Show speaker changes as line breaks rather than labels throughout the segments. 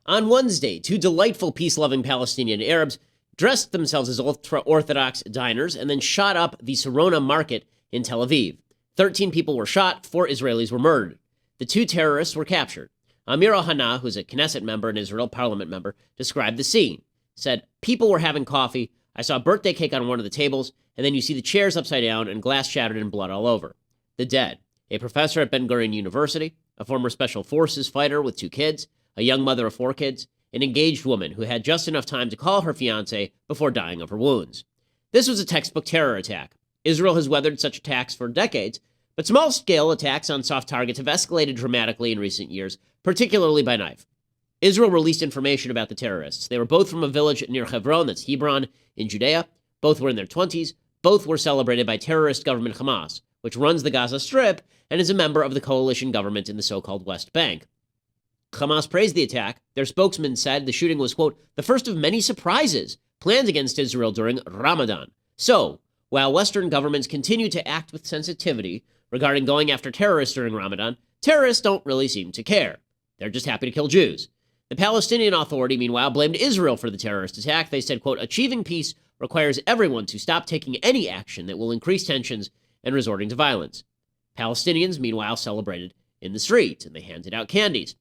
On Wednesday, two delightful peace-loving Palestinian Arabs dressed themselves as ultra-Orthodox diners and then shot up the Sarona market in Tel Aviv. 13 people were shot, 4 Israelis were murdered. The two terrorists were captured. Amir Ohana, who's a Knesset member and Israel parliament member, described the scene. Said, people were having coffee. I saw a birthday cake on one of the tables, and then you see the chairs upside down and glass shattered and blood all over. The dead. A professor at Ben Gurion University, a former Special Forces fighter with 2 kids, a young mother of 4 kids, an engaged woman who had just enough time to call her fiancé before dying of her wounds. This was a textbook terror attack. Israel has weathered such attacks for decades, but small-scale attacks on soft targets have escalated dramatically in recent years, particularly by knife. Israel released information about the terrorists. They were both from a village near Hebron, that's Hebron, in Judea. Both were in their 20s. Both were celebrated by terrorist government Hamas, which runs the Gaza Strip and is a member of the coalition government in the so-called West Bank. Hamas praised the attack. Their spokesman said the shooting was, quote, the first of many surprises planned against Israel during Ramadan. So, while Western governments continue to act with sensitivity regarding going after terrorists during Ramadan, terrorists don't really seem to care. They're just happy to kill Jews. The Palestinian Authority, meanwhile, blamed Israel for the terrorist attack. They said, quote, achieving peace requires everyone to stop taking any action that will increase tensions and resorting to violence. Palestinians, meanwhile, celebrated in the street, and they handed out candies.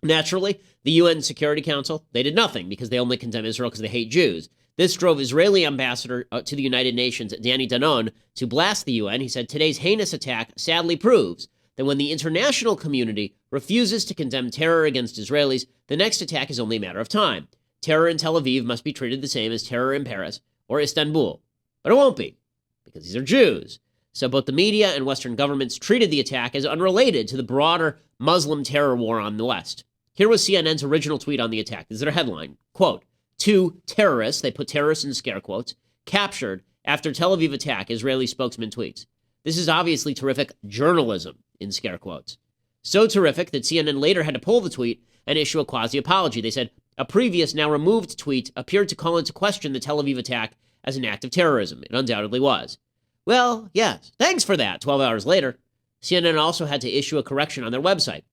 Naturally, the UN Security Council, they did nothing because they only condemn Israel because they hate Jews. This drove Israeli ambassador to the United Nations, Danny Danon, to blast the UN. He said, today's heinous attack sadly proves that when the international community refuses to condemn terror against Israelis, the next attack is only a matter of time. Terror in Tel Aviv must be treated the same as terror in Paris or Istanbul. But it won't be, because these are Jews. So both the media and Western governments treated the attack as unrelated to the broader Muslim terror war on the West. Here was CNN's original tweet on the attack. This is their headline. Quote, 2 terrorists, they put terrorists in scare quotes, captured after Tel Aviv attack, Israeli spokesman tweets. This is obviously terrific journalism, in scare quotes. So terrific that CNN later had to pull the tweet and issue a quasi-apology. They said a previous, now removed tweet appeared to call into question the Tel Aviv attack as an act of terrorism. It undoubtedly was. Well, yes, thanks for that. 12 hours later, CNN also had to issue a correction on their website.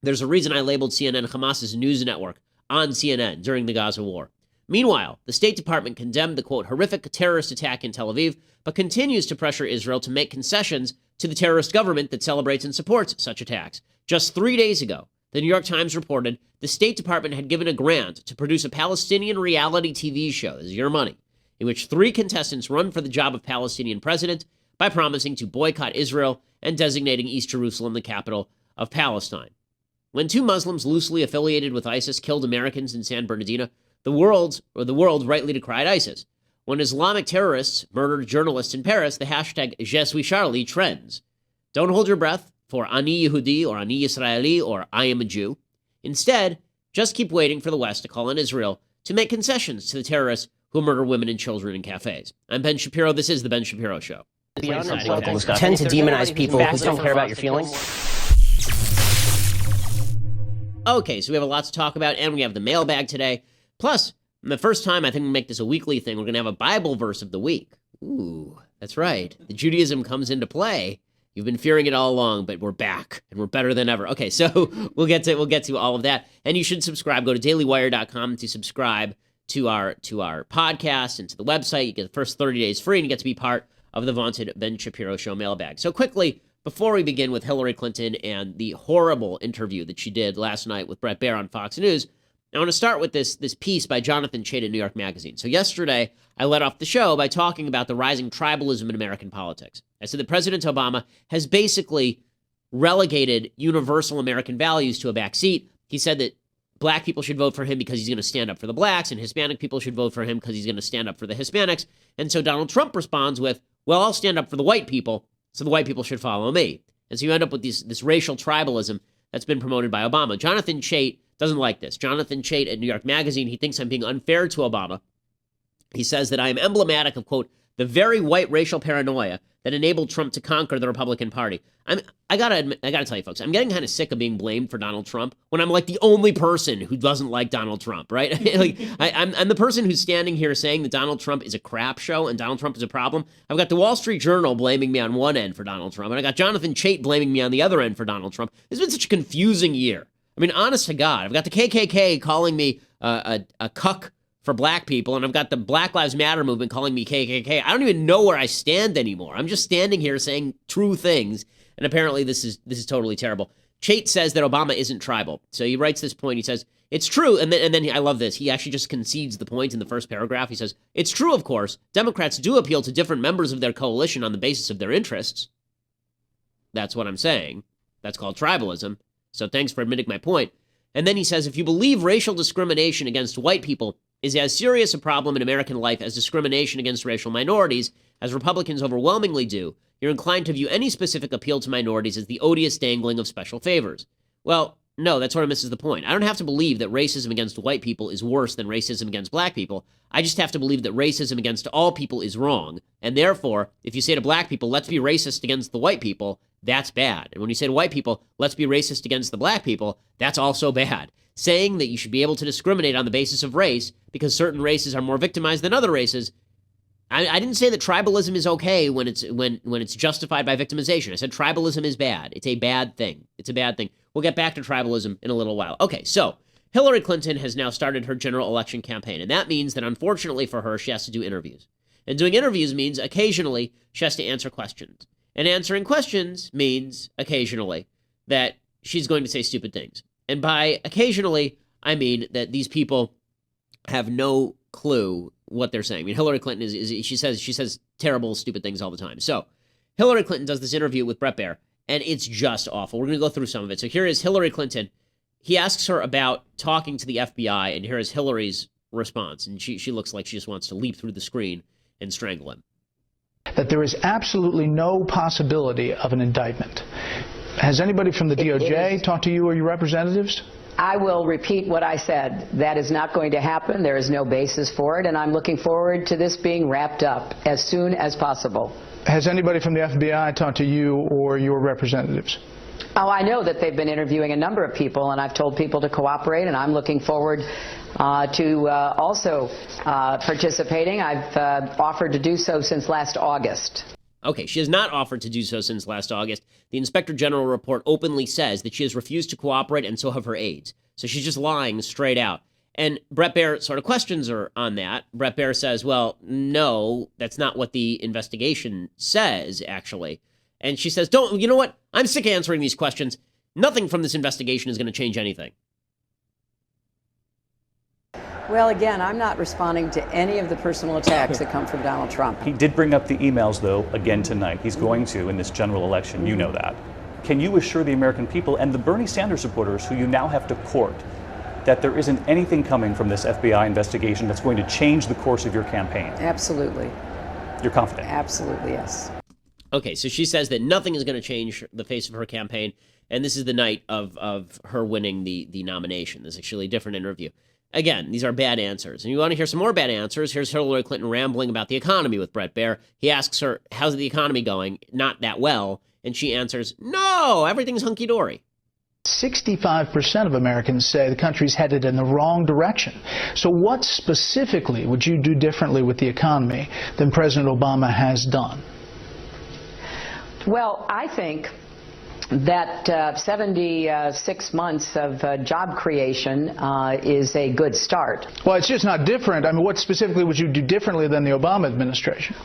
There's a reason I labeled CNN Hamas's news network on CNN during the Gaza war. Meanwhile, the State Department condemned the, quote, horrific terrorist attack in Tel Aviv, but continues to pressure Israel to make concessions to the terrorist government that celebrates and supports such attacks. Just 3 days ago, the New York Times reported the State Department had given a grant to produce a Palestinian reality TV show, this is your money, in which 3 contestants run for the job of Palestinian president by promising to boycott Israel and designating East Jerusalem the capital of Palestine. When 2 Muslims loosely affiliated with ISIS killed Americans in San Bernardino, the world rightly decried ISIS. When Islamic terrorists murdered journalists in Paris, the hashtag Je suis Charlie trends. Don't hold your breath for Ani Yehudi or Ani Yisraeli or I am a Jew. Instead, just keep waiting for the West to call on Israel to make concessions to the terrorists who murder women and children in cafes. I'm Ben Shapiro. This is The Ben Shapiro Show.
Tend to demonize people who don't care about your feelings.
Okay, so we have a lot to talk about, and we have the mailbag today. Plus, the first time I think we'll make this a weekly thing, we're going to have a Bible verse of the week. Ooh, that's right. The Judaism comes into play. You've been fearing it all along, but we're back, and we're better than ever. Okay, so we'll get to all of that. And you should subscribe. Go to dailywire.com to subscribe to our podcast and to the website. You get the first 30 days free, and you get to be part of the vaunted Ben Shapiro Show mailbag. So quickly, before we begin with Hillary Clinton and the horrible interview that she did last night with Bret Baier on Fox News, I want to start with this piece by Jonathan Chait in New York Magazine. So yesterday, I led off the show by talking about the rising tribalism in American politics. I said that President Obama has basically relegated universal American values to a back seat. He said that black people should vote for him because he's going to stand up for the blacks, and Hispanic people should vote for him because he's going to stand up for the Hispanics. And so Donald Trump responds with, well, I'll stand up for the white people, so the white people should follow me. And so you end up with this racial tribalism that's been promoted by Obama. Jonathan Chait doesn't like this. Jonathan Chait at New York Magazine, he thinks I'm being unfair to Obama. He says that I am emblematic of, quote, the very white racial paranoia that enabled Trump to conquer the Republican Party. I gotta tell you, folks, I'm getting kind of sick of being blamed for Donald Trump when I'm like the only person who doesn't like Donald Trump, right? Like I'm the person who's standing here saying that Donald Trump is a crap show and Donald Trump is a problem. I've got the Wall Street Journal blaming me on one end for Donald Trump, and I got Jonathan Chait blaming me on the other end for Donald Trump. It's been such a confusing year. I mean, honest to God, I've got the KKK calling me a cuck for black people, and I've got the Black Lives Matter movement calling me KKK. I don't even know where I stand anymore. I'm just standing here saying true things, and apparently this is totally terrible. Chait says that Obama isn't tribal. So he writes this point. He says, it's true. And then I love this. He actually just concedes the point in the first paragraph. He says, it's true, of course. Democrats do appeal to different members of their coalition on the basis of their interests. That's what I'm saying. That's called tribalism. So thanks for admitting my point. And then he says, if you believe racial discrimination against white people is as serious a problem in American life as discrimination against racial minorities, as Republicans overwhelmingly do, you're inclined to view any specific appeal to minorities as the odious dangling of special favors. Well, no, that sort of misses the point. I don't have to believe that racism against white people is worse than racism against black people. I just have to believe that racism against all people is wrong. And therefore, if you say to black people, let's be racist against the white people, that's bad. And when you say to white people, let's be racist against the black people, that's also bad. Saying that you should be able to discriminate on the basis of race because certain races are more victimized than other races, I didn't say that tribalism is okay when it's justified by victimization. I said tribalism is bad. It's a bad thing. It's a bad thing. We'll get back to tribalism in a little while. Okay, so Hillary Clinton has now started her general election campaign, and that means that unfortunately for her, she has to do interviews. And doing interviews means occasionally she has to answer questions. And answering questions means occasionally that she's going to say stupid things. And by occasionally, I mean that these people have no clue what they're saying. I mean, Hillary Clinton she says terrible, stupid things all the time. So Hillary Clinton does this interview with Bret Baier, and it's just awful. We're going to go through some of it. So here is Hillary Clinton. He asks her about talking to the FBI, and here is Hillary's response. And she looks like she just wants to leap through the screen and strangle him.
That there is absolutely no possibility of an indictment. Has anybody from the DOJ talked to you or your representatives?
I will repeat what I said. That is not going to happen. There is no basis for it, and I'm looking forward to this being wrapped up as soon as possible.
Has anybody from the FBI talked to you or your representatives?
Oh, I know that they've been interviewing a number of people, and I've told people to cooperate, and I'm looking forward to also participating. I've offered to do so since last August.
Okay, she has not offered to do so since last August. The Inspector General report openly says that she has refused to cooperate, and so have her aides. So she's just lying straight out. And Bret Baier sort of questions her on that. Bret Baier says, well, no, that's not what the investigation says, actually. And she says, you know what? I'm sick of answering these questions. Nothing from this investigation is going to change anything.
Well, again, I'm not responding to any of the personal attacks that come from Donald Trump.
He did bring up the emails, though, again tonight. He's going to in this general election. You know that. Can you assure the American people and the Bernie Sanders supporters who you now have to court that there isn't anything coming from this FBI investigation that's going to change the course of your campaign?
Absolutely.
You're confident?
Absolutely, yes.
Okay, so she says that nothing is going to change the face of her campaign, and this is the night of her winning the nomination. This is actually a different interview. Again, these are bad answers. And you want to hear some more bad answers? Here's Hillary Clinton rambling about the economy with Bret Baier. He asks her, how's the economy going? Not that well. And she answers, no, everything's hunky-dory.
65% of Americans say the country's headed in the wrong direction. So what specifically would you do differently with the economy than President Obama has done?
Well, I think that 76 months of job creation is a good start.
Well, it's just not different. I mean, what specifically would you do differently than the Obama administration?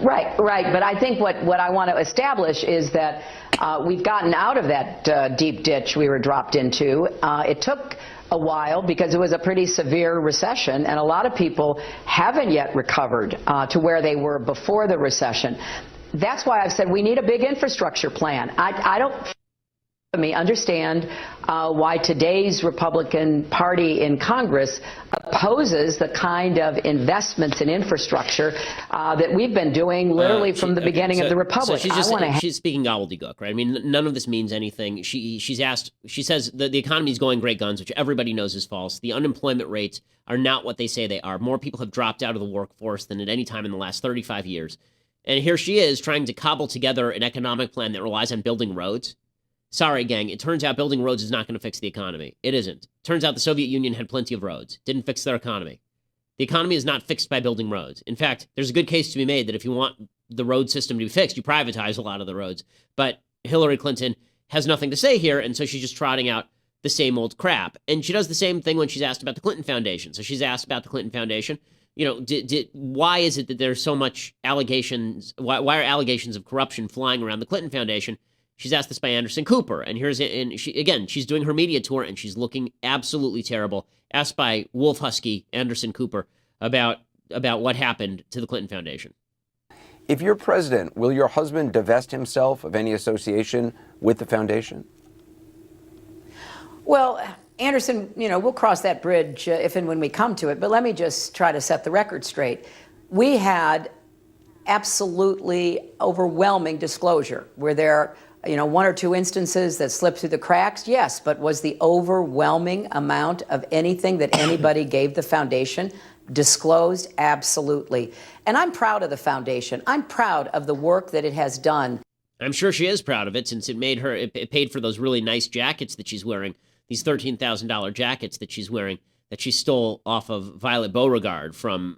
Right. But I think what I want to establish is that we've gotten out of that deep ditch we were dropped into. It took a while because it was a pretty severe recession, and a lot of people haven't yet recovered to where they were before the recession. That's why I've said we need a big infrastructure plan. I don't understand why today's Republican Party in Congress opposes the kind of investments in infrastructure that we've been doing literally from the beginning of the Republic.
So she's speaking gobbledygook, right? I mean, none of this means anything. She says the economy is going great guns, which everybody knows is false. The unemployment rates are not what they say they are. More people have dropped out of the workforce than at any time in the last 35 years. And here she is trying to cobble together an economic plan that relies on building roads. Sorry, gang, it turns out building roads is not going to fix the economy. It isn't. Turns out the Soviet Union had plenty of roads. Didn't fix their economy. The economy is not fixed by building roads. In fact, there's a good case to be made that if you want the road system to be fixed, you privatize a lot of the roads. But Hillary Clinton has nothing to say here, and so she's just trotting out the same old crap. And she does the same thing when she's asked about the Clinton Foundation. So she's asked about the Clinton Foundation. You know, why is it that there's so much allegations? Why are allegations of corruption flying around the Clinton Foundation? She's asked this by Anderson Cooper, and she's doing her media tour, and she's looking absolutely terrible. Asked by Wolf Husky Anderson Cooper about what happened to the Clinton Foundation.
If you're president, will your husband divest himself of any association with the foundation?
Well, Anderson, you know, we'll cross that bridge if and when we come to it, but let me just try to set the record straight. We had absolutely overwhelming disclosure. Were there, you know, one or two instances that slipped through the cracks? Yes, but was the overwhelming amount of anything that anybody gave the foundation disclosed? Absolutely. And I'm proud of the foundation. I'm proud of the work that it has done.
I'm sure she is proud of it, since it paid for those really nice jackets that she's wearing, these $13,000 jackets that she's wearing, that she stole off of Violet Beauregard from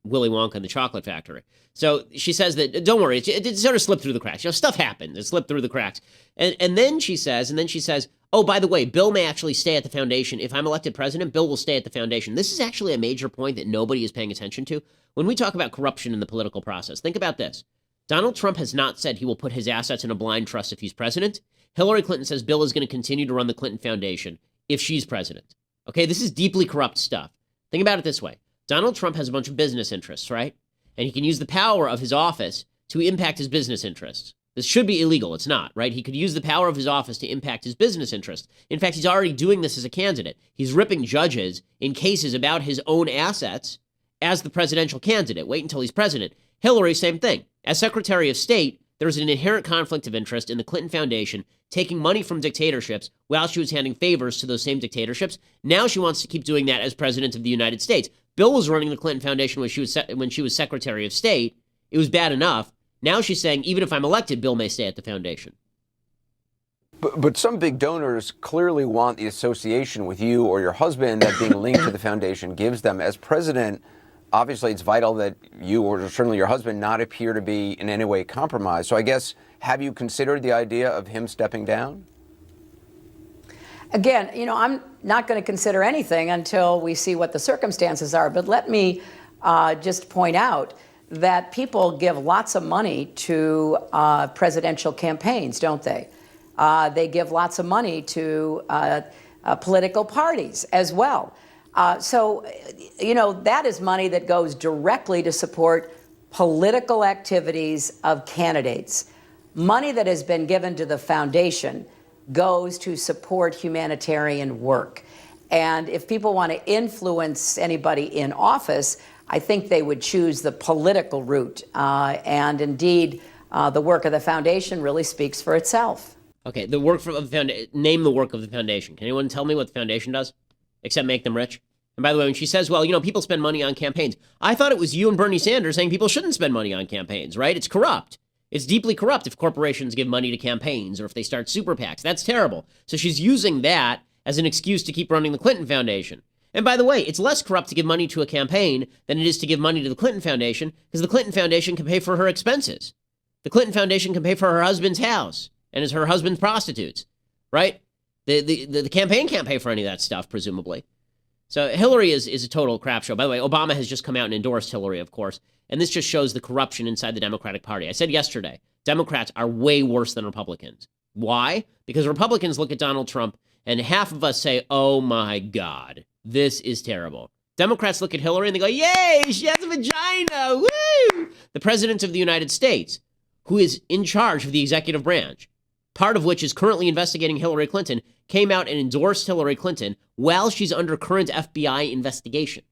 Willy Wonka and the Chocolate Factory. So she says that, don't worry, it sort of slipped through the cracks. You know, stuff happened. It slipped through the cracks. And then she says, oh, by the way, Bill may actually stay at the foundation. If I'm elected president, Bill will stay at the foundation. This is actually a major point that nobody is paying attention to. When we talk about corruption in the political process, think about this. Donald Trump has not said he will put his assets in a blind trust if he's president. Hillary Clinton says Bill is going to continue to run the Clinton Foundation if she's president. Okay, this is deeply corrupt stuff. Think about it this way. Donald Trump has a bunch of business interests, right? And he can use the power of his office to impact his business interests. This should be illegal. It's not, right? He could use the power of his office to impact his business interests. In fact, he's already doing this as a candidate. He's ripping judges in cases about his own assets as the presidential candidate. Wait until he's president. Hillary, same thing. As Secretary of State, there's an inherent conflict of interest in the Clinton Foundation taking money from dictatorships while she was handing favors to those same dictatorships. Now she wants to keep doing that as president of the United States. Bill was running the Clinton Foundation when she was Secretary of State. It was bad enough. Now she's saying, even if I'm elected, Bill may stay at the foundation.
But some big donors clearly want the association with you or your husband that being linked to the foundation gives them. As president, obviously it's vital that you or certainly your husband not appear to be in any way compromised. So I guess, have you considered the idea of him stepping down?
Again, you know, I'm not going to consider anything until we see what the circumstances are. But let me just point out that people give lots of money to presidential campaigns, don't they? They give lots of money to political parties as well. So, you know, that is money that goes directly to support political activities of candidates. Money that has been given to the foundation goes to support humanitarian work. And if people want to influence anybody in office, I think they would choose the political route. And indeed, the work of the foundation really speaks for itself.
Okay, the work of the foundation. Name the work of the foundation. Can anyone tell me what the foundation does, except make them rich? And by the way, when she says, well, you know, people spend money on campaigns, I thought it was you and Bernie Sanders saying people shouldn't spend money on campaigns, right? It's corrupt. It's deeply corrupt if corporations give money to campaigns or if they start super PACs. That's terrible. So she's using that as an excuse to keep running the Clinton Foundation. And by the way, it's less corrupt to give money to a campaign than it is to give money to the Clinton Foundation, because the Clinton Foundation can pay for her expenses. The Clinton Foundation can pay for her husband's house and is her husband's prostitutes, right? The campaign can't pay for any of that stuff, presumably. So Hillary is a total crap show. By the way, Obama has just come out and endorsed Hillary, of course. And this just shows the corruption inside the Democratic Party. I said yesterday, Democrats are way worse than Republicans. Why? Because Republicans look at Donald Trump and half of us say, oh my God, this is terrible. Democrats look at Hillary and they go, yay, she has a vagina, woo! The president of the United States, who is in charge of the executive branch, part of which is currently investigating Hillary Clinton, came out and endorsed Hillary Clinton while she's under current FBI investigation.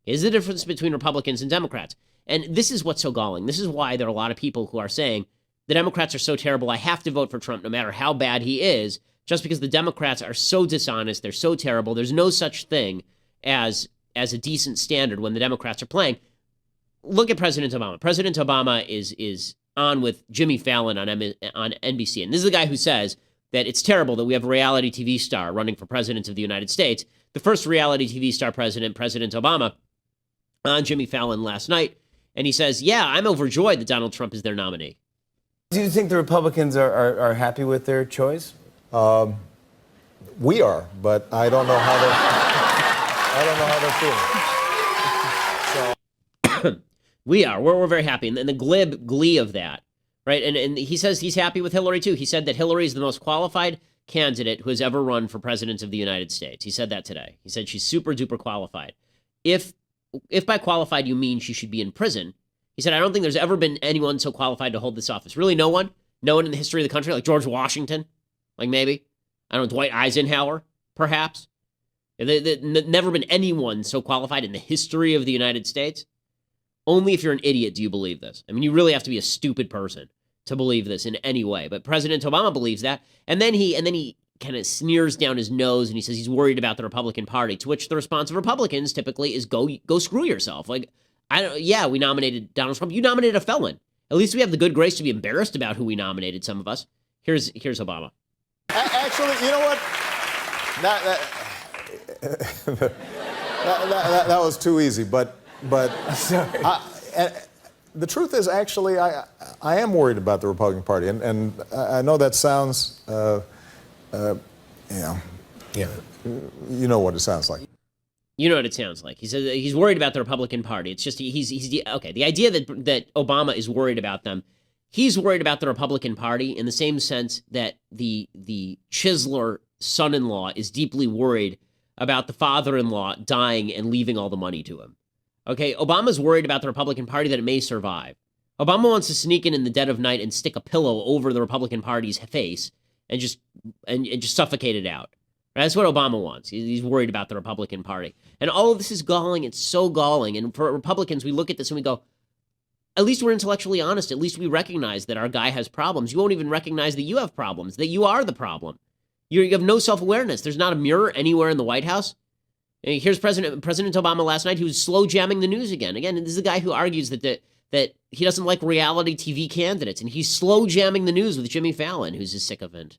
Is the difference between Republicans and Democrats. And this is what's so galling. This is why there are a lot of people who are saying the Democrats are so terrible, I have to vote for Trump no matter how bad he is, just because the Democrats are so dishonest, they're so terrible. There's no such thing as a decent standard when the Democrats are playing. Look at President Obama. President Obama is on with Jimmy Fallon on NBC. And this is the guy who says that it's terrible that we have a reality TV star running for president of the United States. The first reality TV star president, President Obama, on Jimmy Fallon last night. And he says, yeah, I'm overjoyed that Donald Trump is their nominee.
Do you think the Republicans are happy with their choice? We are, but I don't know how they're feeling. So.
We are. We're very happy. And the glib glee of that, right? And he says he's happy with Hillary, too. He said that Hillary is the most qualified candidate who has ever run for president of the United States. He said that today. He said she's super duper qualified. If by qualified you mean she should be in prison, he said, I don't think there's ever been anyone so qualified to hold this office. Really, no one? No one in the history of the country? Like George Washington? Like maybe? I don't know, Dwight Eisenhower, perhaps? Never been anyone so qualified in the history of the United States? Only if you're an idiot do you believe this. I mean, you really have to be a stupid person to believe this in any way. But President Obama believes that. And then he kind of sneers down his nose and he says he's worried about the Republican Party, to which the response of Republicans typically is go screw yourself. Like, we nominated Donald Trump. You nominated a felon. At least we have the good grace to be embarrassed about who we nominated, some of us. Here's Obama.
Actually, you know what? That was too easy, but the truth is, actually, I am worried about the Republican Party, and I know that sounds, you know what it sounds like.
You know what it sounds like. He says he's worried about the Republican Party. It's just okay. The idea that Obama is worried about them, he's worried about the Republican Party in the same sense that the chiseler son-in-law is deeply worried about the father-in-law dying and leaving all the money to him. Okay, Obama's worried about the Republican Party that it may survive. Obama wants to sneak in the dead of night and stick a pillow over the Republican Party's face and just suffocate it out. That's what Obama wants. He's worried about the Republican Party. And all of this is galling. It's so galling. And for Republicans, we look at this and we go, at least we're intellectually honest. At least we recognize that our guy has problems. You won't even recognize that you have problems, that you are the problem. You have no self-awareness. There's not a mirror anywhere in the White House. And here's President Obama last night, who was slow jamming the news again. Again, this is a guy who argues that he doesn't like reality TV candidates, and he's slow jamming the news with Jimmy Fallon, who's a sycophant.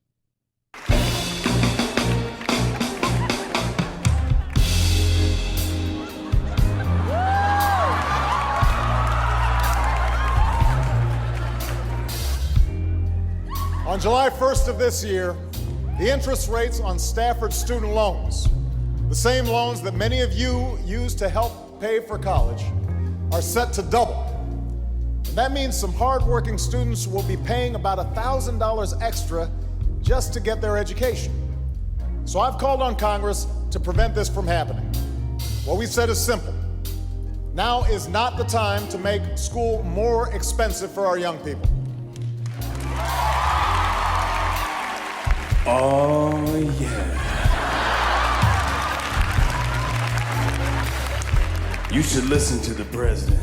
On July 1st of this year, the interest rates on Stafford student loans, the same loans that many of you used to help pay for college, are set to double. And that means some hardworking students will be paying about $1,000 extra just to get their education. So I've called on Congress to prevent this from happening. What we've said is simple. Now is not the time to make school more expensive for our young people.
Oh, yeah. You should listen to the president.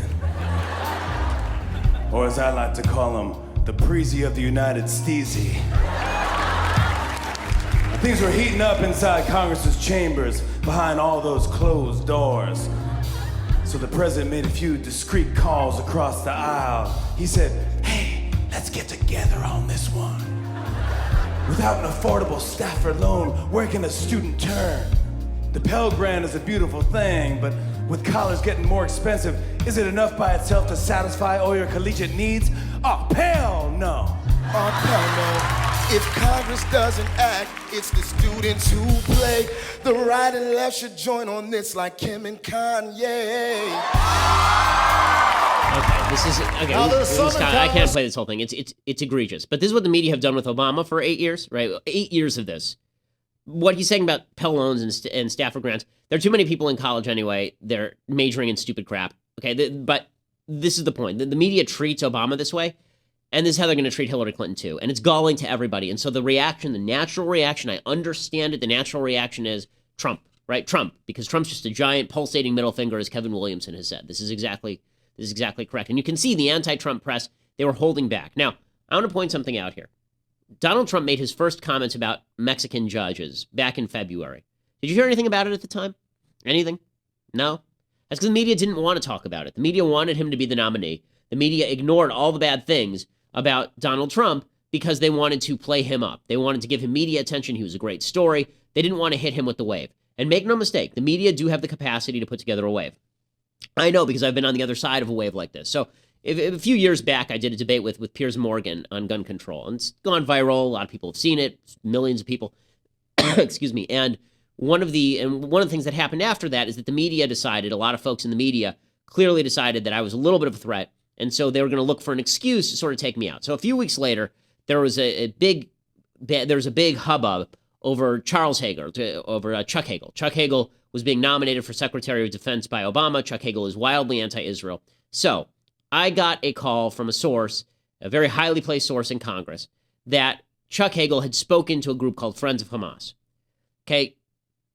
Or as I like to call him, the Preezy of the United Steezy. Things were heating up inside Congress's chambers behind all those closed doors. So the president made a few discreet calls across the aisle. He said, hey, let's get together on this one. Without an affordable Stafford loan, where can a student turn? The Pell Grant is a beautiful thing, but with college getting more expensive, is it enough by itself to satisfy all your collegiate needs? Oh, hell no.
Oh, hell no. If Congress doesn't act, it's the students who play. The right and left should join on this like Kim and Kanye.
Okay, this is I can't play this whole thing. It's egregious. But this is what the media have done with Obama for 8 years, right? 8 years of this. What he's saying about Pell loans and Stafford grants. There are too many people in college anyway. They're majoring in stupid crap. Okay, but this is the point. The media treats Obama this way, and this is how they're going to treat Hillary Clinton too. And it's galling to everybody. And so the natural reaction, I understand it. The natural reaction is Trump, right? Trump, because Trump's just a giant pulsating middle finger, as Kevin Williamson has said. This is exactly correct. And you can see the anti-Trump press, they were holding back. Now, I want to point something out here. Donald Trump made his first comments about Mexican judges back in February. Did you hear anything about it at the time? Anything? No? That's because the media didn't want to talk about it. The media wanted him to be the nominee. The media ignored all the bad things about Donald Trump because they wanted to play him up. They wanted to give him media attention. He was a great story. They didn't want to hit him with the wave. And make no mistake, the media do have the capacity to put together a wave. I know, because I've been on the other side of a wave like this. So a few years back, I did a debate with Piers Morgan on gun control. And it's gone viral. A lot of people have seen it. Millions of people. Excuse me. And one of the things that happened after that is that the media decided, a lot of folks in the media clearly decided that I was a little bit of a threat, and so they were going to look for an excuse to sort of take me out. So a few weeks later, there was a big hubbub over Charles Hagel, over Chuck Hagel. Chuck Hagel was being nominated for Secretary of Defense by Obama. Chuck Hagel is wildly anti-Israel. So I got a call from a source, a very highly placed source in Congress, that Chuck Hagel had spoken to a group called Friends of Hamas. Okay,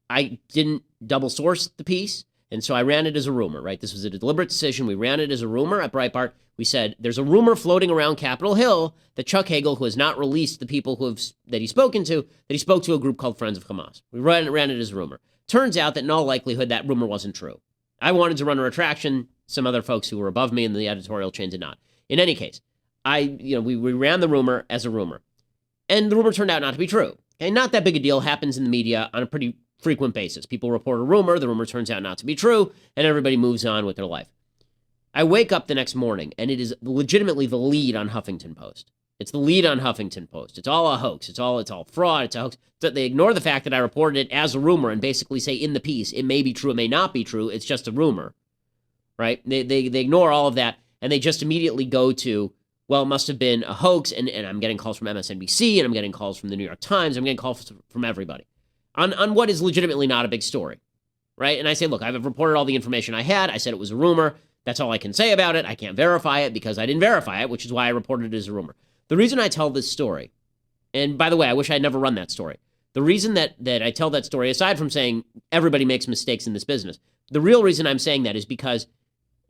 I didn't double source the piece, and so I ran it as a rumor, right? This was a deliberate decision. We ran it as a rumor at Breitbart. We said, there's a rumor floating around Capitol Hill that Chuck Hagel, who has not released the people that he's spoken to, that he spoke to a group called Friends of Hamas. We ran it as a rumor. Turns out that in all likelihood, that rumor wasn't true. I wanted to run a retraction. Some other folks who were above me in the editorial chain did not. In any case, we ran the rumor as a rumor. And the rumor turned out not to be true. Okay, not that big a deal. Happens in the media on a pretty frequent basis. People report a rumor, the rumor turns out not to be true, and everybody moves on with their life. I wake up the next morning, and it is legitimately the lead on Huffington Post. It's the lead on Huffington Post. It's all a hoax. It's all fraud. It's a hoax. They ignore the fact that I reported it as a rumor and basically say in the piece, it may be true, it may not be true. It's just a rumor, right? They ignore all of that, and they just immediately go to, well, it must have been a hoax, and I'm getting calls from MSNBC, and I'm getting calls from the New York Times. I'm getting calls from everybody on what is legitimately not a big story, right? And I say, look, I've reported all the information I had. I said it was a rumor. That's all I can say about it. I can't verify it because I didn't verify it, which is why I reported it as a rumor. The reason I tell this story, and by the way, I wish I'd never run that story. The reason that I tell that story, aside from saying everybody makes mistakes in this business, the real reason I'm saying that is because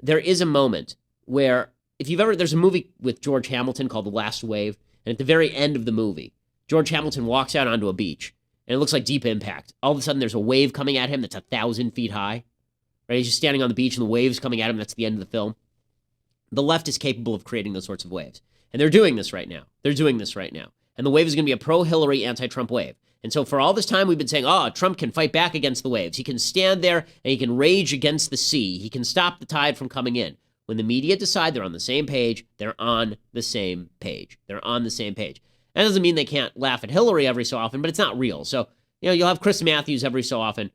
there is a moment where, there's a movie with George Hamilton called The Last Wave, and at the very end of the movie, George Hamilton walks out onto a beach, and it looks like Deep Impact. All of a sudden, there's a wave coming at him that's 1,000 feet high. Right? He's just standing on the beach, and the waves coming at him. That's the end of the film. The left is capable of creating those sorts of waves. And they're doing this right now. And the wave is going to be a pro-Hillary, anti-Trump wave. And so for all this time, we've been saying, Trump can fight back against the waves. He can stand there, and he can rage against the sea. He can stop the tide from coming in. When the media decide they're on the same page, they're on the same page. That doesn't mean they can't laugh at Hillary every so often, but it's not real. So, you'll have Chris Matthews every so often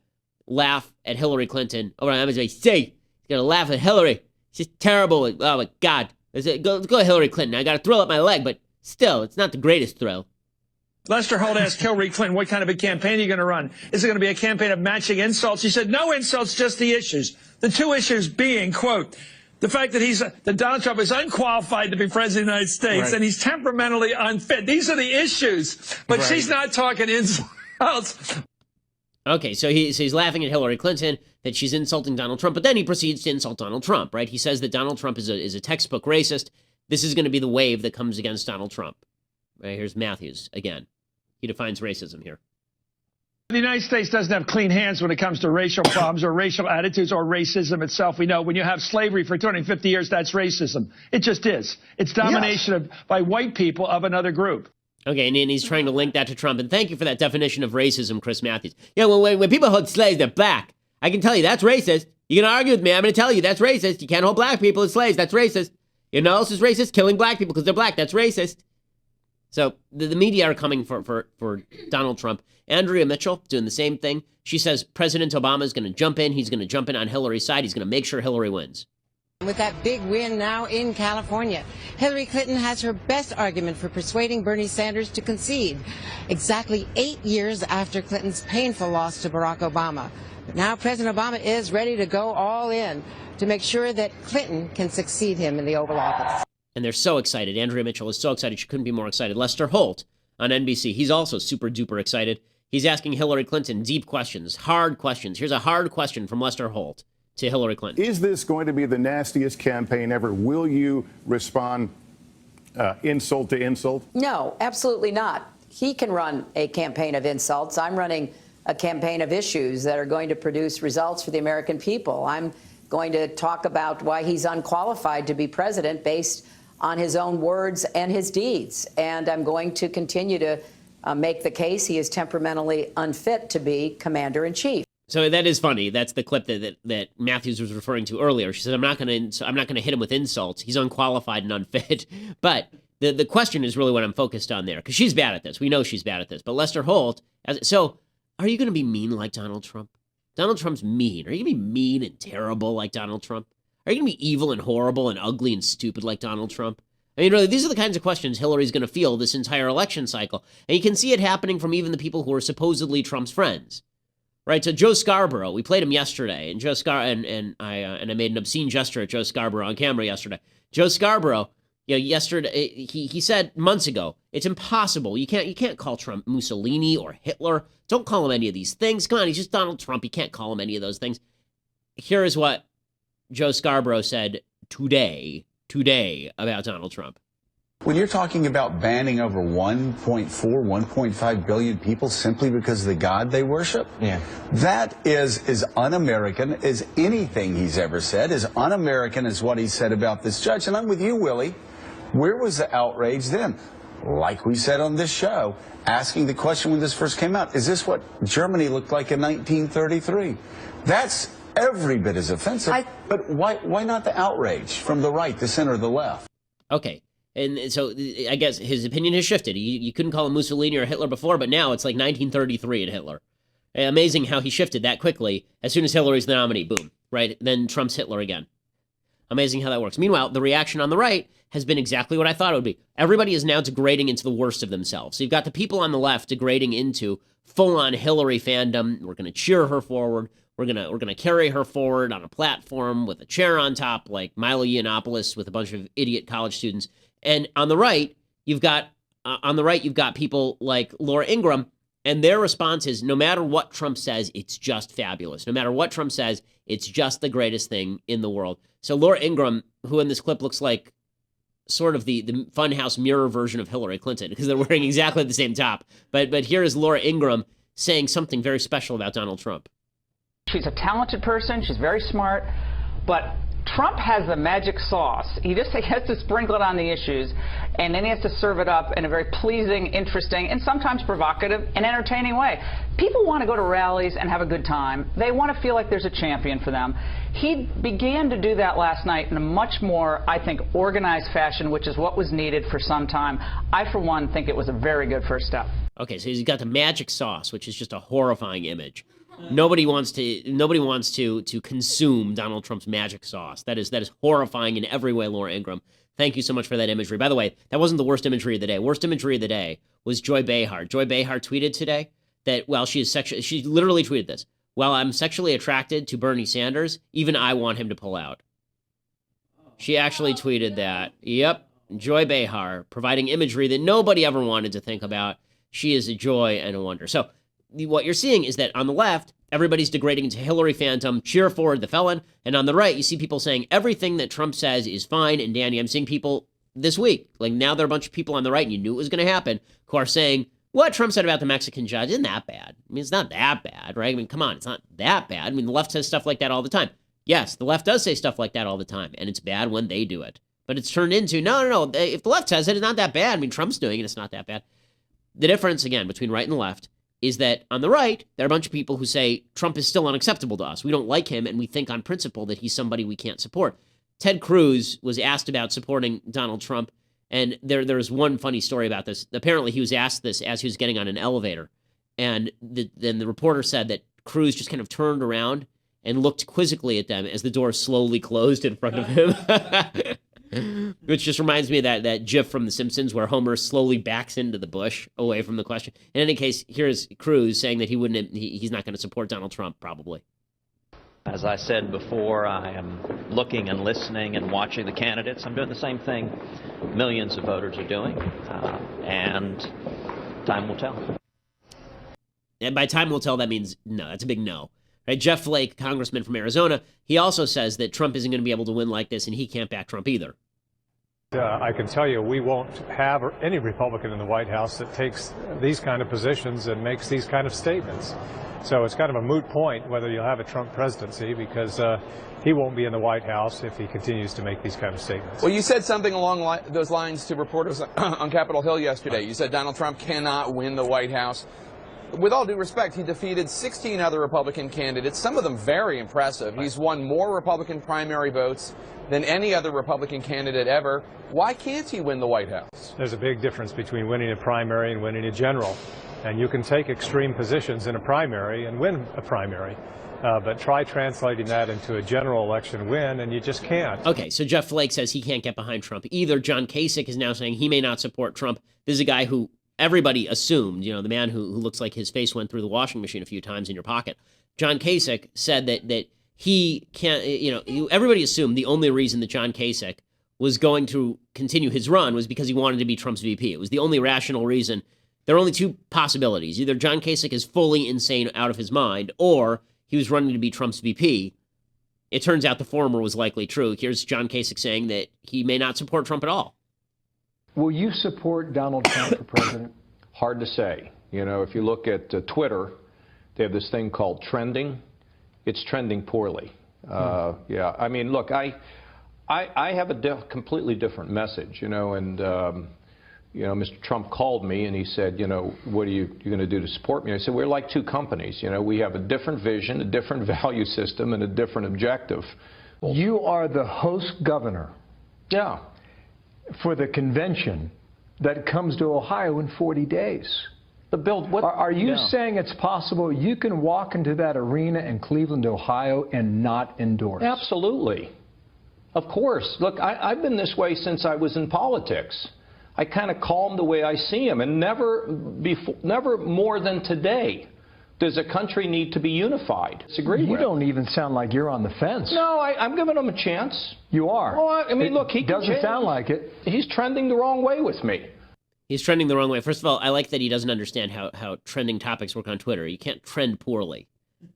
laugh at Hillary Clinton. Oh, I'm going to say, he's going to laugh at Hillary. She's terrible. Oh, my God. Go Hillary Clinton. I got a thrill at my leg, but still, it's not the greatest thrill.
Lester Holt asked Hillary Clinton, what kind of a campaign are you going to run? Is it going to be a campaign of matching insults? She said, no insults, just the issues. The two issues being, quote, the fact that Donald Trump is unqualified to be president of the United States, right, and he's temperamentally unfit. These are the issues. But right, she's not talking insults.
Okay, so he's laughing at Hillary Clinton, that she's insulting Donald Trump, but then he proceeds to insult Donald Trump, right? He says that Donald Trump is a textbook racist. This is going to be the wave that comes against Donald Trump. Right, here's Matthews again. He defines racism here.
The United States doesn't have clean hands when it comes to racial problems or racial attitudes or racism itself. We know when you have slavery for 250 years, that's racism. It just is. It's domination by white people of another group.
Okay, and he's trying to link that to Trump. And thank you for that definition of racism, Chris Matthews. When people hold slaves, they're black. I can tell you that's racist. You can argue with me. I'm going to tell you that's racist. You can't hold black people as slaves. That's racist. You know what else is racist? Killing black people because they're black. That's racist. So the media are coming for Donald Trump. Andrea Mitchell doing the same thing. She says President Obama is going to jump in. He's going to jump in on Hillary's side. He's going to make sure Hillary wins.
With that big win now in California, Hillary Clinton has her best argument for persuading Bernie Sanders to concede, exactly 8 years after Clinton's painful loss to Barack Obama. But now President Obama is ready to go all in to make sure that Clinton can succeed him in the Oval Office.
And they're so excited. Andrea Mitchell is so excited. She couldn't be more excited. Lester Holt on NBC, he's also super duper excited. He's asking Hillary Clinton deep questions, hard questions. Here's a hard question from Lester Holt to Hillary Clinton.
Is this going to be the nastiest campaign ever? Will you respond insult to insult?
No, absolutely not. He can run a campaign of insults. I'm running a campaign of issues that are going to produce results for the American people. I'm going to talk about why he's unqualified to be president based on his own words and his deeds. And I'm going to continue to make the case he is temperamentally unfit to be commander-in-chief.
So that is funny. That's the clip that Matthews was referring to earlier. She said, I'm not going to hit him with insults. He's unqualified and unfit. But the question is really what I'm focused on there, because she's bad at this. We know she's bad at this. But Lester Holt, so are you going to be mean like Donald Trump? Donald Trump's mean. Are you going to be mean and terrible like Donald Trump? Are you going to be evil and horrible and ugly and stupid like Donald Trump? I mean, really, these are the kinds of questions Hillary's going to feel this entire election cycle. And you can see it happening from even the people who are supposedly Trump's friends. Right? So Joe Scarborough, we played him yesterday, and I made an obscene gesture at Joe Scarborough on camera yesterday. Joe Scarborough, yesterday he said months ago, it's impossible. You can't call Trump Mussolini or Hitler. Don't call him any of these things. Come on, he's just Donald Trump. You can't call him any of those things. Here is what Joe Scarborough said today about Donald Trump.
When you're talking about banning over 1.5 billion people simply because of the God they worship, that is as un-American as anything he's ever said, as un-American as what he said about this judge. And I'm with you, Willie. Where was the outrage then? Like we said on this show, asking the question when this first came out, is this what Germany looked like in 1933? That's every bit as offensive. But why not the outrage from the right, the center, the left?
Okay. And so I guess his opinion has shifted. You couldn't call him Mussolini or Hitler before, but now it's like 1933 and Hitler. Amazing how he shifted that quickly. As soon as Hillary's the nominee, boom, right? Then Trump's Hitler again. Amazing how that works. Meanwhile, the reaction on the right has been exactly what I thought it would be. Everybody is now degrading into the worst of themselves. So you've got the people on the left degrading into full-on Hillary fandom. We're going to cheer her forward. We're gonna carry her forward on a platform with a chair on top, like Milo Yiannopoulos with a bunch of idiot college students. And on the right, you've got people like Laura Ingraham, and their response is, no matter what Trump says, it's just fabulous. No matter what Trump says, it's just the greatest thing in the world. So Laura Ingraham, who in this clip looks like sort of the Funhouse mirror version of Hillary Clinton, because they're wearing exactly the same top. But here is Laura Ingraham saying something very special about Donald Trump.
She's a talented person. She's very smart. But Trump has the magic sauce. He has to sprinkle it on the issues, and then he has to serve it up in a very pleasing, interesting, and sometimes provocative and entertaining way. People want to go to rallies and have a good time. They want to feel like there's a champion for them. He began to do that last night in a much more, I think, organized fashion, which is what was needed for some time. I, for one, think it was a very good first step.
Okay, so he's got the magic sauce, which is just a horrifying image. Nobody wants to consume Donald Trump's magic sauce. That is horrifying in every way, Laura Ingraham. Thank you so much for that imagery. By the way, that wasn't the worst imagery of the day. Worst imagery of the day was Joy Behar. Joy Behar tweeted today that while she literally tweeted this, while I'm sexually attracted to Bernie Sanders, even I want him to pull out. She actually tweeted that. Yep, Joy Behar, providing imagery that nobody ever wanted to think about. She is a joy and a wonder. So what you're seeing is that on the left, everybody's degrading into Hillary phantom, cheer forward the felon. And on the right, you see people saying everything that Trump says is fine and dandy. I'm seeing people this week, like now there are a bunch of people on the right, and you knew it was going to happen, who are saying, what Trump said about the Mexican judge isn't that bad. I mean, it's not that bad, right? I mean, come on, it's not that bad. I mean, the left says stuff like that all the time. Yes, the left does say stuff like that all the time, and it's bad when they do it. But it's turned into, no. If the left says it, it's not that bad. I mean, Trump's doing it, it's not that bad. The difference, again, between right and the left is that on the right, there are a bunch of people who say Trump is still unacceptable to us. We don't like him, and we think on principle that he's somebody we can't support. Ted Cruz was asked about supporting Donald Trump, and there's one funny story about this. Apparently, he was asked this as he was getting on an elevator, and then the reporter said that Cruz just kind of turned around and looked quizzically at them as the door slowly closed in front of him. Which just reminds me of that gif from The Simpsons where Homer slowly backs into the bush away from the question. In any case, here's Cruz saying that he's not going to support Donald Trump, probably.
As I said before, I am looking and listening and watching the candidates. I'm doing the same thing millions of voters are doing, and time will tell.
And by time will tell, that means no. That's a big no. Right? Jeff Flake, congressman from Arizona, he also says that Trump isn't going to be able to win like this, and he can't back Trump either.
I can tell you we won't have any Republican in the White House that takes these kind of positions and makes these kind of statements. So it's kind of a moot point whether you'll have a Trump presidency, because he won't be in the White House if he continues to make these kind of statements.
Well, you said something along those lines to reporters on Capitol Hill yesterday. You said Donald Trump cannot win the White House. With all due respect, he defeated 16 other Republican candidates, some of them very impressive. He's won more Republican primary votes than any other Republican candidate ever. Why can't he win the White House?
There's a big difference between winning a primary and winning a general. And you can take extreme positions in a primary and win a primary. But try translating that into a general election win, and you just can't.
Okay, so Jeff Flake says he can't get behind Trump either. John Kasich is now saying he may not support Trump. This is a guy who everybody assumed, the man who looks like his face went through the washing machine a few times in your pocket. John Kasich said that he can't, everybody assumed the only reason that John Kasich was going to continue his run was because he wanted to be Trump's VP. It was the only rational reason. There are only two possibilities. Either John Kasich is fully insane out of his mind, or he was running to be Trump's VP. It turns out the former was likely true. Here's John Kasich saying that he may not support Trump at all.
Will you support Donald Trump for president? Hard to say. If you look at Twitter, they have this thing called trending. It's trending poorly. Yeah, I mean, look, I have a completely different message, Mr. Trump called me and he said, what are you going to do to support me? I said, we're like two companies. We have a different vision, a different value system, and a different objective.
You are the host governor.
Yeah.
For the convention that comes to Ohio in 40 days.
The bill, what?
Are you saying it's possible you can walk into that arena in Cleveland, Ohio, and not endorse?
Absolutely. Of course. Look, I've been this way since I was in politics. I kind of call him the way I see him, and never more than today does a country need to be unified.
You don't even sound like you're on the fence.
No, I'm giving him a chance.
You are.
Well, I mean, look, he
doesn't sound like it.
He's trending the wrong way with me.
He's trending the wrong way. First of all, I like that he doesn't understand how trending topics work on Twitter. You can't trend poorly.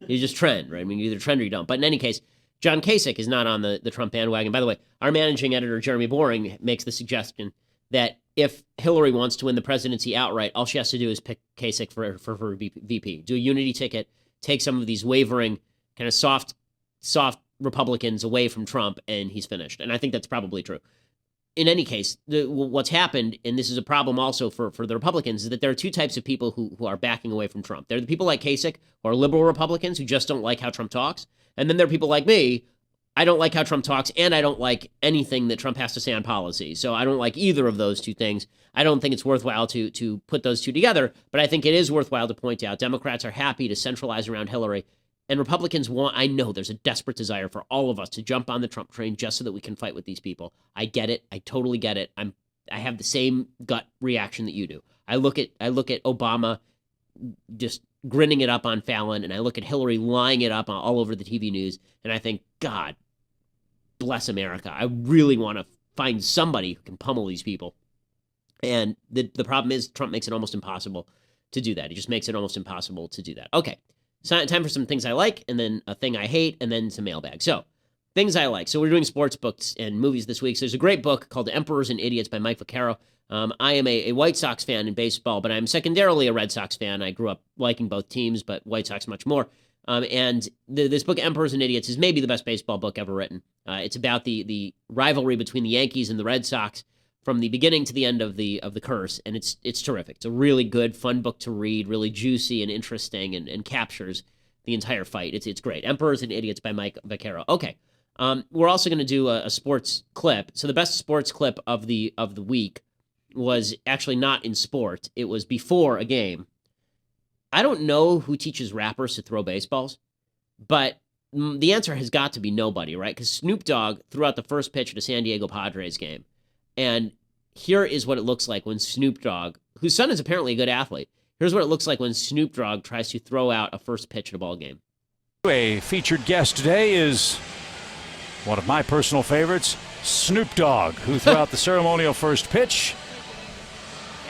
You just trend, right? I mean, you either trend or you don't. But in any case, John Kasich is not on the Trump bandwagon. By the way, our managing editor, Jeremy Boring, makes the suggestion that if Hillary wants to win the presidency outright, all she has to do is pick Kasich for VP. Do a unity ticket, take some of these wavering, kind of soft Republicans away from Trump, and he's finished. And I think that's probably true. In any case, what's happened, and this is a problem also for the Republicans, is that there are two types of people who are backing away from Trump. There are the people like Kasich, who are liberal Republicans, who just don't like how Trump talks. And then there are people like me. I don't like how Trump talks, and I don't like anything that Trump has to say on policy. So I don't like either of those two things. I don't think it's worthwhile to put those two together, but I think it is worthwhile to point out Democrats are happy to centralize around Hillary, and Republicans I know there's a desperate desire for all of us to jump on the Trump train just so that we can fight with these people. I get it. I totally get it. I have the same gut reaction that you do. I look at Obama just grinning it up on Fallon, and I look at Hillary lying it up all over the TV news, and I think, God bless America. I really want to find somebody who can pummel these people. And the problem is Trump makes it almost impossible to do that. He just makes it almost impossible to do that. Okay, so time for some things I like, and then a thing I hate, and then some mailbag. So, things I like. So we're doing sports books and movies this week. So there's a great book called Emperors and Idiots by Mike Vaccaro. I am a White Sox fan in baseball, but I'm secondarily a Red Sox fan. I grew up liking both teams, but White Sox much more. And this book, Emperors and Idiots, is maybe the best baseball book ever written. It's about the rivalry between the Yankees and the Red Sox from the beginning to the end of the curse, and it's terrific. It's a really good, fun book to read, really juicy and interesting, and captures the entire fight. It's great. Emperors and Idiots by Mike Vaccaro. Okay, we're also going to do a sports clip. So the best sports clip of the week was actually not in sport. It was before a game. I don't know who teaches rappers to throw baseballs, but the answer has got to be nobody, right? Because Snoop Dogg threw out the first pitch at a San Diego Padres game. And here is what it looks like when Snoop Dogg, whose son is apparently a good athlete, here's what it looks like when Snoop Dogg tries to throw out a first pitch at a ball game.
A featured guest today is one of my personal favorites, Snoop Dogg, who threw out the ceremonial first pitch.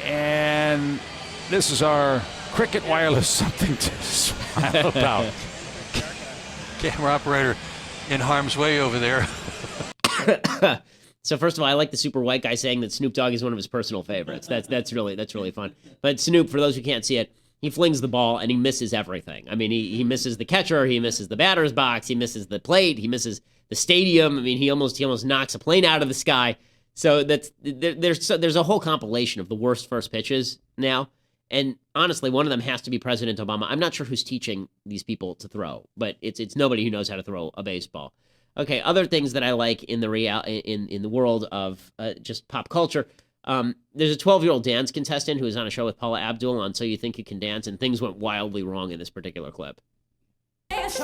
And this is our Cricket Wireless something to smile about.
Camera operator in harm's way over there.
So first of all, I like the super white guy saying that Snoop Dogg is one of his personal favorites. That's really fun. But Snoop, for those who can't see it, he flings the ball and he misses everything. I mean, he misses the catcher, he misses the batter's box, he misses the plate, he misses the stadium. I mean, he almost knocks a plane out of the sky. So there's a whole compilation of the worst first pitches now. And honestly, one of them has to be President Obama. I'm not sure who's teaching these people to throw, but it's nobody who knows how to throw a baseball. Okay, other things that I like in the world of just pop culture. There's a 12-year-old dance contestant who was on a show with Paula Abdul on So You Think You Can Dance, and things went wildly wrong in this particular clip. Okay, it's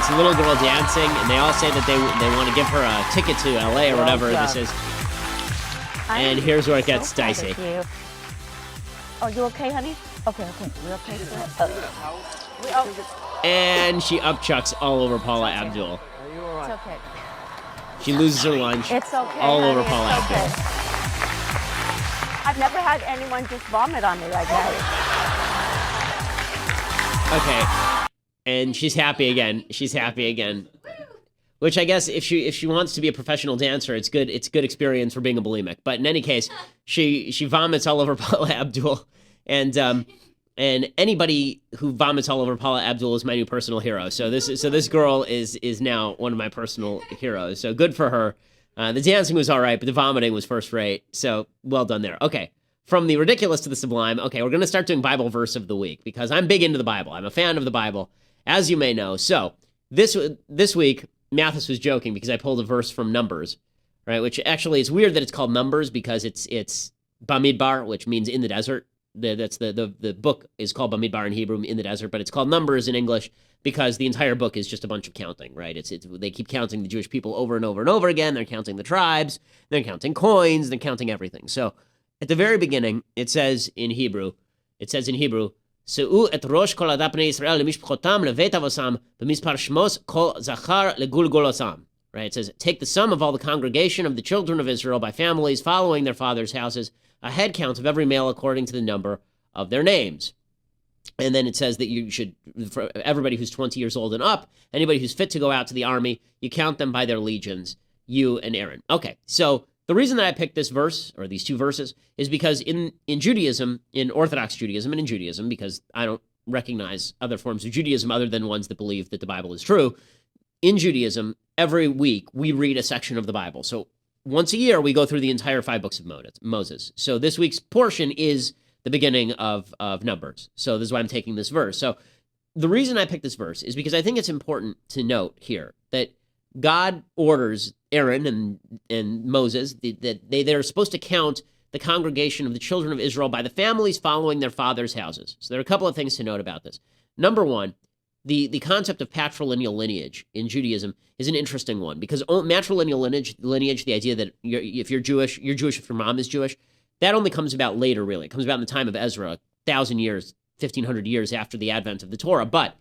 a little girl dancing, and they all say that they want to give her a ticket to LA or whatever this is. And here's where it gets dicey.
Oh, you okay, honey? Okay. We okay, sir?
And she upchucks all over Paula Abdul.
It's okay.
She loses her lunch.
It's okay.
All over
honey,
Paula Abdul.
okay. I've never had anyone just vomit on me like that.
Okay. And she's happy again. Which I guess if she wants to be a professional dancer, it's good experience for being a bulimic. But in any case, she vomits all over Paula Abdul, and anybody who vomits all over Paula Abdul is my new personal hero. So this girl is now one of my personal heroes. So good for her. The dancing was all right, but the vomiting was first rate. So well done there. Okay. From the ridiculous to the sublime. Okay, we're going to start doing Bible verse of the week because I'm big into the Bible. I'm a fan of the Bible, as you may know. So this week, Mathis was joking because I pulled a verse from Numbers, right? Which actually is weird that it's called Numbers because it's Bamidbar, which means in the desert. That's the book is called Bamidbar in Hebrew, in the desert, but it's called Numbers in English because the entire book is just a bunch of counting, right? They keep counting the Jewish people over and over and over again. They're counting the tribes, they're counting coins, they're counting everything. So at the very beginning, it says in Hebrew, Se'u et rosh kol adat bnei Yisrael lemishpachotam levet avosam b'mispar shmos kol zachar legulgolosam. Right? It says, take the sum of all the congregation of the children of Israel by families following their fathers' houses, a head count of every male according to the number of their names. And then it says that you should, for everybody who's 20 years old and up, anybody who's fit to go out to the army, you count them by their legions, you and Aaron. Okay, so the reason that I picked this verse, or these two verses, is because in Judaism, in Orthodox Judaism and in Judaism, because I don't recognize other forms of Judaism other than ones that believe that the Bible is true, in Judaism, every week we read a section of the Bible. So once a year, we go through the entire 5 books of Moses. So this week's portion is the beginning of Numbers. So this is why I'm taking this verse. So the reason I picked this verse is because I think it's important to note here that God orders Aaron and Moses that they're supposed to count the congregation of the children of Israel by the families following their fathers' houses. So there are a couple of things to note about this. Number one, the concept of patrilineal lineage in Judaism is an interesting one because matrilineal lineage, the idea that if you're Jewish if your mom is Jewish, that only comes about later, really. It comes about in the time of Ezra, 1,000 years, 1,500 years after the advent of the Torah. But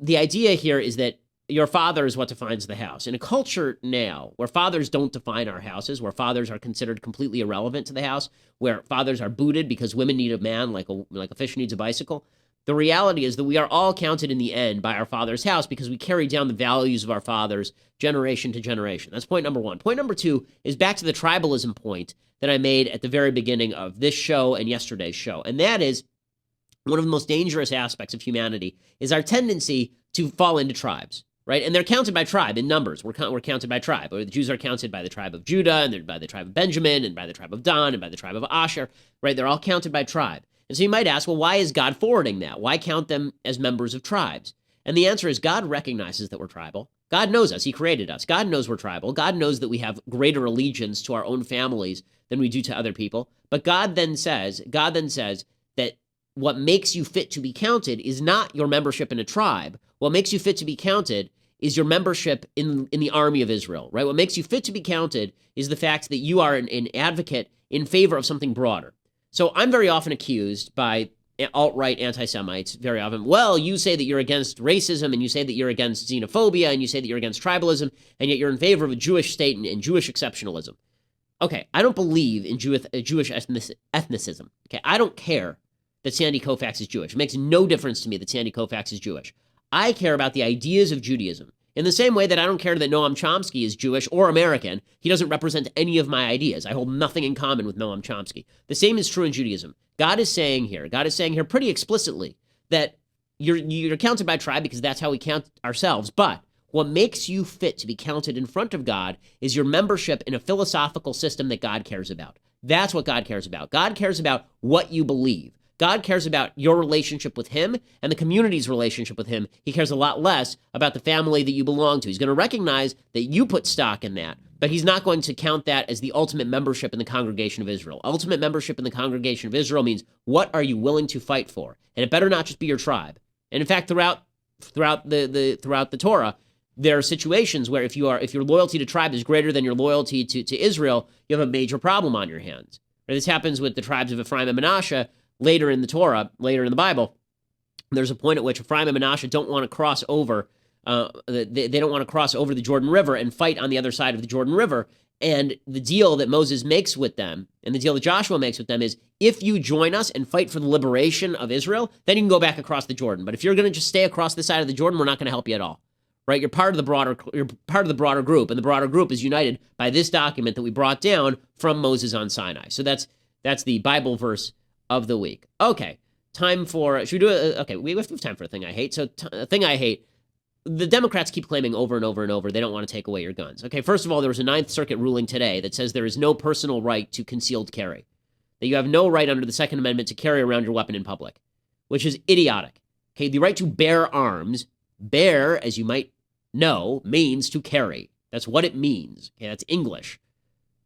the idea here is that your father is what defines the house. In a culture now where fathers don't define our houses, where fathers are considered completely irrelevant to the house, where fathers are booted because women need a man like a fish needs a bicycle, the reality is that we are all counted in the end by our father's house because we carry down the values of our fathers generation to generation. That's point number one. Point number two is back to the tribalism point that I made at the very beginning of this show and yesterday's show. And that is one of the most dangerous aspects of humanity is our tendency to fall into tribes, right? And they're counted by tribe in numbers. We're counted by tribe. Or the Jews are counted by the tribe of Judah, and they're by the tribe of Benjamin, and by the tribe of Dan, and by the tribe of Asher, right? They're all counted by tribe. And so you might ask, well, why is God forwarding that? Why count them as members of tribes? And the answer is God recognizes that we're tribal. God knows us. He created us. God knows we're tribal. God knows that we have greater allegiance to our own families than we do to other people. But God then says that what makes you fit to be counted is not your membership in a tribe. What makes you fit to be counted is your membership in the army of Israel, right? What makes you fit to be counted is the fact that you are an advocate in favor of something broader. So I'm very often accused by alt-right anti-Semites, very often, well, you say that you're against racism, and you say that you're against xenophobia, and you say that you're against tribalism, and yet you're in favor of a Jewish state and Jewish exceptionalism. Okay, I don't believe in Jewish ethnicism. Okay, I don't care that Sandy Koufax is Jewish. It makes no difference to me that Sandy Koufax is Jewish. I care about the ideas of Judaism. In the same way that I don't care that Noam Chomsky is Jewish or American, he doesn't represent any of my ideas. I hold nothing in common with Noam Chomsky. The same is true in Judaism. God is saying here pretty explicitly that you're counted by tribe because that's how we count ourselves. But what makes you fit to be counted in front of God is your membership in a philosophical system that God cares about. That's what God cares about. God cares about what you believe. God cares about your relationship with him and the community's relationship with him. He cares a lot less about the family that you belong to. He's going to recognize that you put stock in that, but he's not going to count that as the ultimate membership in the congregation of Israel. Ultimate membership in the congregation of Israel means, what are you willing to fight for? And it better not just be your tribe. And in fact, throughout the Torah, there are situations where if your loyalty to tribe is greater than your loyalty to Israel, you have a major problem on your hands. This happens with the tribes of Ephraim and Manasseh later in the Torah, later in the Bible. There's a point at which Ephraim and Manasseh don't want to cross over. They don't want to cross over the Jordan River and fight on the other side of the Jordan River. And the deal that Moses makes with them, and the deal that Joshua makes with them, is if you join us and fight for the liberation of Israel, then you can go back across the Jordan. But if you're going to just stay across the side of the Jordan, we're not going to help you at all. Right? You're part of the broader group, and the broader group is united by this document that we brought down from Moses on Sinai. So that's the Bible verse of the week. Okay, time for, should we do it? Okay, we have time for a thing I hate. So a thing I hate, the Democrats keep claiming over and over and over they don't want to take away your guns. Okay, first of all, there was a Ninth Circuit ruling today that says there is no personal right to concealed carry, that you have no right under the Second Amendment to carry around your weapon in public, which is idiotic. Okay, the right to bear arms, bear, as you might know, means to carry. That's what it means. Okay, that's English.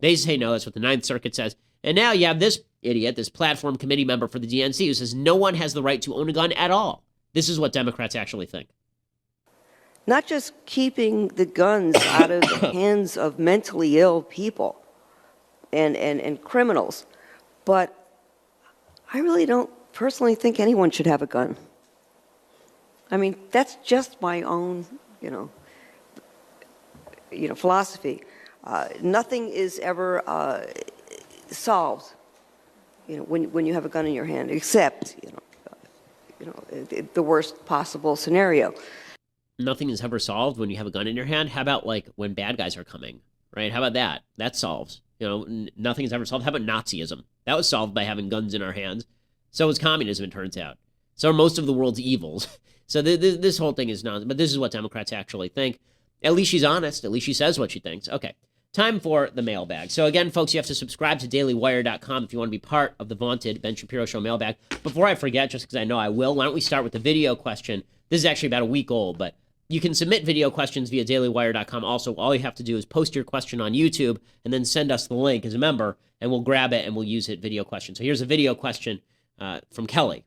They say no, that's what the Ninth Circuit says. And now you have this idiot, this platform committee member for the DNC, who says no one has the right to own a gun at all. This is what Democrats actually think.
Not just keeping the guns out of the hands of mentally ill people and criminals, but I really don't personally think anyone should have a gun. I mean, that's just my own, philosophy. Nothing is ever solved, when you have a gun in your hand, except, the worst possible scenario.
Nothing is ever solved when you have a gun in your hand. How about like when bad guys are coming, right? How about that? That solves. Nothing is ever solved. How about Nazism? That was solved by having guns in our hands. So is communism, it turns out. So are most of the world's evils. So this whole thing is nonsense. But this is what Democrats actually think. At least she's honest. At least she says what she thinks. Okay, time for the mailbag. So again, folks, you have to subscribe to dailywire.com if you want to be part of the vaunted Ben Shapiro Show mailbag. Before I forget, just because I know I will, why don't we start with the video question? This is actually about a week old, but you can submit video questions via dailywire.com. Also, all you have to do is post your question on YouTube and then send us the link as a member, and we'll grab it and we'll use it video question. So here's a video question from Kelly.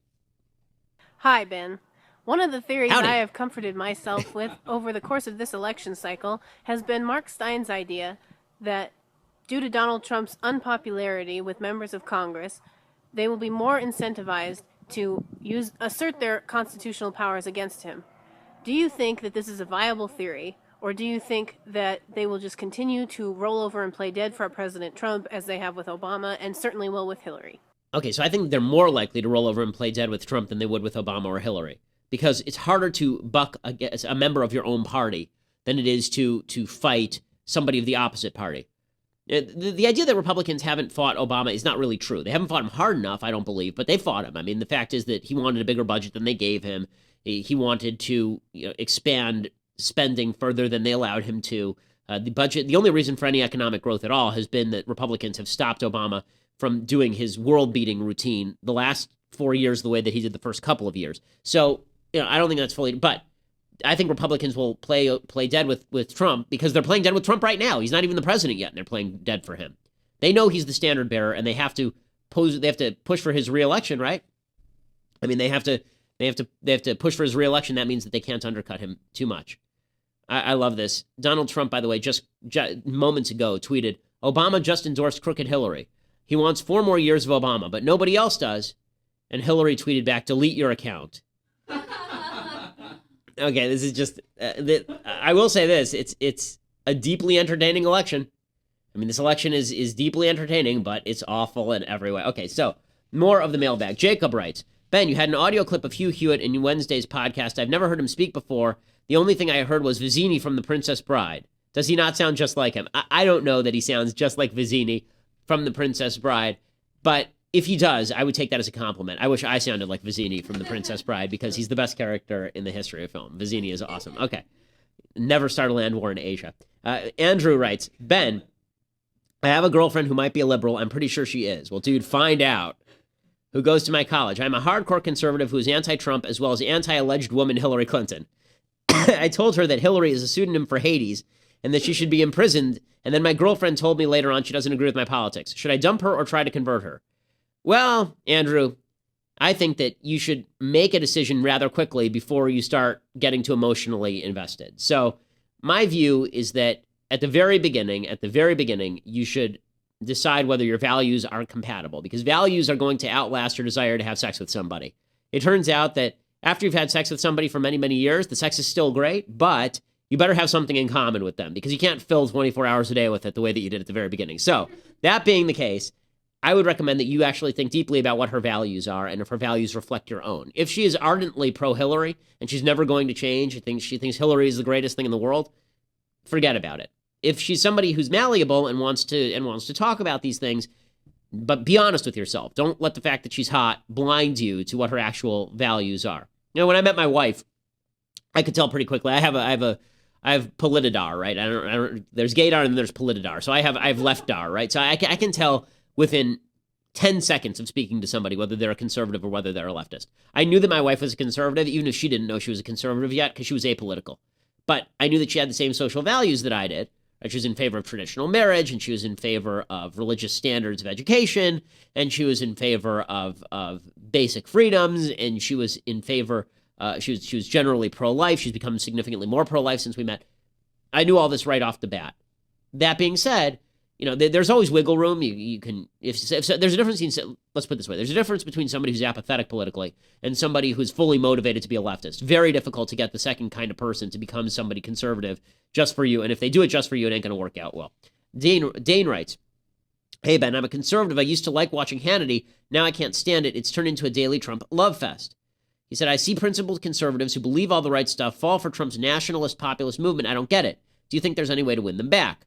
Hi, Ben. One of the theories
Howdy.
I have comforted myself with over the course of this election cycle has been Mark Stein's idea that due to Donald Trump's unpopularity with members of Congress, they will be more incentivized to assert their constitutional powers against him. Do you think that this is a viable theory, or do you think that they will just continue to roll over and play dead for President Trump as they have with Obama and certainly will with Hillary?
Okay, so I think they're more likely to roll over and play dead with Trump than they would with Obama or Hillary, because it's harder to buck against a member of your own party than it is to fight somebody of the opposite party. The idea that Republicans haven't fought Obama is not really true. They haven't fought him hard enough, I don't believe, but they fought him. I mean, the fact is that he wanted a bigger budget than they gave him. He wanted to expand spending further than they allowed him to. The budget, the only reason for any economic growth at all has been that Republicans have stopped Obama from doing his world-beating routine the last 4 years the way that he did the first couple of years. So, I don't think that's fully, but I think Republicans will play dead with Trump because they're playing dead with Trump right now. He's not even the president yet, and they're playing dead for him. They know he's the standard bearer, and they have to push for his reelection, right? I mean, they have to push for his reelection. That means that they can't undercut him too much. I love this. Donald Trump, by the way, just moments ago tweeted, Obama just endorsed crooked Hillary. He wants 4 more years of Obama, but nobody else does. And Hillary tweeted back, delete your account. Okay, this is just, I will say this, it's a deeply entertaining election. I mean, this election is deeply entertaining, but it's awful in every way. Okay, so more of the mailbag. Jacob writes, Ben, you had an audio clip of Hugh Hewitt in Wednesday's podcast. I've never heard him speak before. The only thing I heard was Vizzini from The Princess Bride. Does he not sound just like him? I don't know that he sounds just like Vizzini from The Princess Bride, but if he does, I would take that as a compliment. I wish I sounded like Vizzini from The Princess Bride because he's the best character in the history of film. Vizzini is awesome. Okay. Never start a land war in Asia. Andrew writes, Ben, I have a girlfriend who might be a liberal. I'm pretty sure she is. Well, dude, find out. Who goes to my college. I'm a hardcore conservative who is anti-Trump as well as anti-alleged woman Hillary Clinton. I told her that Hillary is a pseudonym for Hades and that she should be imprisoned, and then my girlfriend told me later on she doesn't agree with my politics. Should I dump her or try to convert her? Well, Andrew, I think that you should make a decision rather quickly before you start getting too emotionally invested. So my view is that at the very beginning, you should decide whether your values are compatible, because values are going to outlast your desire to have sex with somebody. It turns out that after you've had sex with somebody for many, many years, the sex is still great, but you better have something in common with them, because you can't fill 24 hours a day with it the way that you did at the very beginning. So that being the case, I would recommend that you actually think deeply about what her values are and if her values reflect your own. If she is ardently pro-Hillary and she's never going to change, she thinks Hillary is the greatest thing in the world, forget about it. If she's somebody who's malleable and wants to talk about these things, but be honest with yourself. Don't let the fact that she's hot blind you to what her actual values are. You know, when I met my wife, I could tell pretty quickly. I have politidar, right? There's gaydar and there's politidar. So I have leftdar, right? So I can tell within 10 seconds of speaking to somebody whether they're a conservative or whether they're a leftist. I knew that my wife was a conservative, even if she didn't know she was a conservative yet, because she was apolitical. But I knew that she had the same social values that I did. She was in favor of traditional marriage, and she was in favor of religious standards of education, and she was in favor of basic freedoms, and she was in favor, she was generally pro-life. She's become significantly more pro-life since we met. I knew all this right off the bat. That being said, you know, there's always wiggle room. You can, if there's a difference between, let's put it this way, there's a difference between somebody who's apathetic politically and somebody who's fully motivated to be a leftist. Very difficult to get the second kind of person to become somebody conservative just for you. And if they do it just for you, it ain't going to work out well. Dane writes, hey, Ben, I'm a conservative. I used to like watching Hannity. Now I can't stand it. It's turned into a daily Trump love fest. He said, I see principled conservatives who believe all the right stuff fall for Trump's nationalist populist movement. I don't get it. Do you think there's any way to win them back?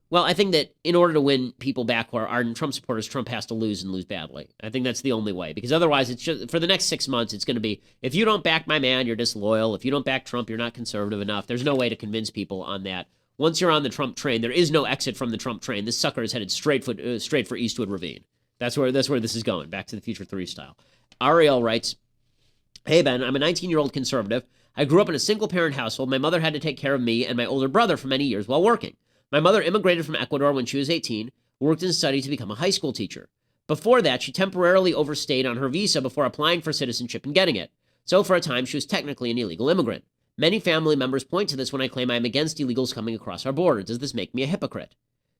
Well, I think that in order to win people back who are ardent Trump supporters, Trump has to lose and lose badly. I think that's the only way, because otherwise, it's just for the next 6 months, it's going to be, if you don't back my man, you're disloyal. If you don't back Trump, you're not conservative enough. There's no way to convince people on that. Once you're on the Trump train, there is no exit from the Trump train. This sucker is headed straight for Eastwood Ravine. That's where this is going, Back to the Future 3 style. Ariel writes, hey, Ben, I'm a 19-year-old conservative. I grew up in a single-parent household. My mother had to take care of me and my older brother for many years while working. My mother immigrated from Ecuador when she was 18, worked and studied to become a high school teacher. Before that, she temporarily overstayed on her visa before applying for citizenship and getting it. So for a time, she was technically an illegal immigrant. Many family members point to this when I claim I am against illegals coming across our border. Does this make me a hypocrite?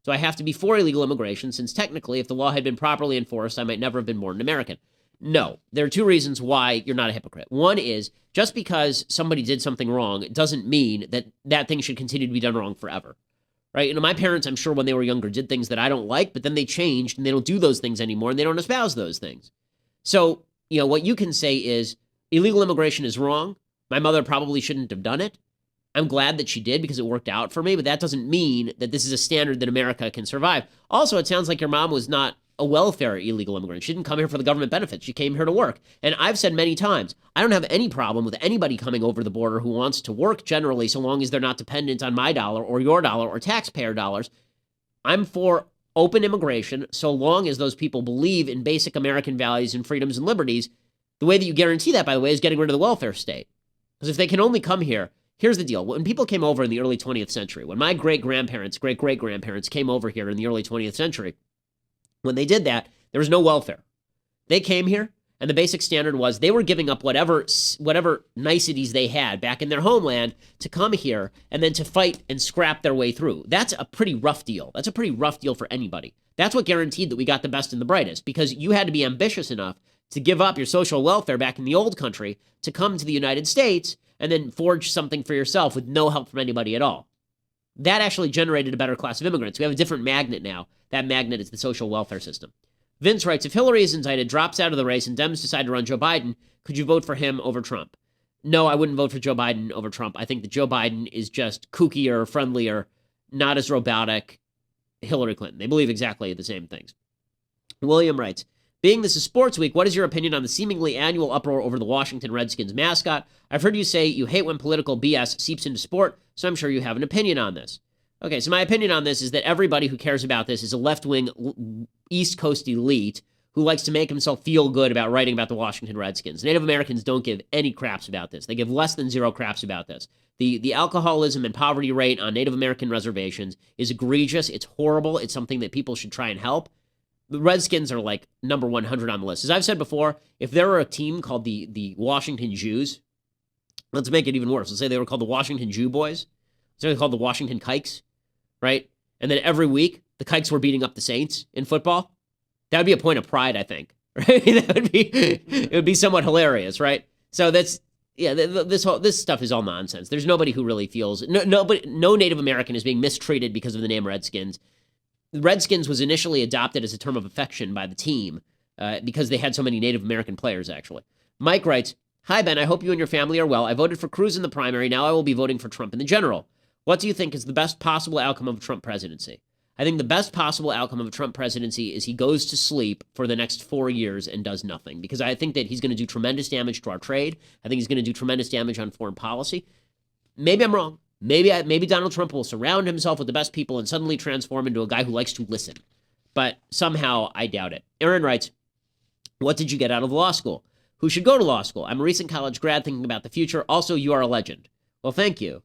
So I have to be for illegal immigration, since technically, if the law had been properly enforced, I might never have been born an American. No, there are two reasons why you're not a hypocrite. One is, just because somebody did something wrong, it doesn't mean that that thing should continue to be done wrong forever. Right? You know, my parents, I'm sure when they were younger, did things that I don't like, but then they changed and they don't do those things anymore and they don't espouse those things. So, you know, what you can say is illegal immigration is wrong. My mother probably shouldn't have done it. I'm glad that she did because it worked out for me, but that doesn't mean that this is a standard that America can survive. Also, it sounds like your mom was not a welfare illegal immigrant. She didn't come here for the government benefits. She came here to work. And I've said many times, I don't have any problem with anybody coming over the border who wants to work generally, so long as they're not dependent on my dollar or your dollar or taxpayer dollars. I'm for open immigration so long as those people believe in basic American values and freedoms and liberties. The way that you guarantee that, by the way, is getting rid of the welfare state. Because if they can only come here, here's the deal. When people came over in the early 20th century, when my great-grandparents came over here in the early 20th century, when they did that, there was no welfare. They came here, and the basic standard was they were giving up whatever niceties they had back in their homeland to come here and then to fight and scrap their way through. That's a pretty rough deal. That's a pretty rough deal for anybody. That's what guaranteed that we got the best and the brightest, because you had to be ambitious enough to give up your social welfare back in the old country to come to the United States and then forge something for yourself with no help from anybody at all. That actually generated a better class of immigrants. We have a different magnet now. That magnet is the social welfare system. Vince writes, if Hillary is indicted, drops out of the race, and Dems decide to run Joe Biden, could you vote for him over Trump? No, I wouldn't vote for Joe Biden over Trump. I think that Joe Biden is just kookier, friendlier, not as robotic Hillary Clinton. They believe exactly the same things. William writes, being this is Sports Week, what is your opinion on the seemingly annual uproar over the Washington Redskins mascot? I've heard you say you hate when political BS seeps into sport, so I'm sure you have an opinion on this. Okay, so my opinion on this is that everybody who cares about this is a left-wing East Coast elite who likes to make himself feel good about writing about the Washington Redskins. Native Americans don't give any craps about this. They give less than zero craps about this. The alcoholism and poverty rate on Native American reservations is egregious. It's horrible. It's something that people should try and help. The Redskins are like number 100 on the list. As I've said before, if there were a team called the Washington Jews, let's make it even worse. Let's say they were called the Washington Jew Boys. So they're called the Washington Kikes, right? And then every week, the Kikes were beating up the Saints in football. That would be a point of pride, I think. Right? It would be somewhat hilarious, right? So this stuff is all nonsense. There's nobody who really feels no Native American is being mistreated because of the name Redskins. Redskins was initially adopted as a term of affection by the team because they had so many Native American players, actually. Mike writes, "Hi, Ben. I hope you and your family are well. I voted for Cruz in the primary. Now I will be voting for Trump in the general. What do you think is the best possible outcome of a Trump presidency?" I think the best possible outcome of a Trump presidency is he goes to sleep for the next 4 years and does nothing, because I think that he's going to do tremendous damage to our trade. I think he's going to do tremendous damage on foreign policy. Maybe I'm wrong. Maybe Donald Trump will surround himself with the best people and suddenly transform into a guy who likes to listen. But somehow I doubt it. Aaron writes, "What did you get out of law school? Who should go to law school? I'm a recent college grad thinking about the future. Also, you are a legend." Well, thank you.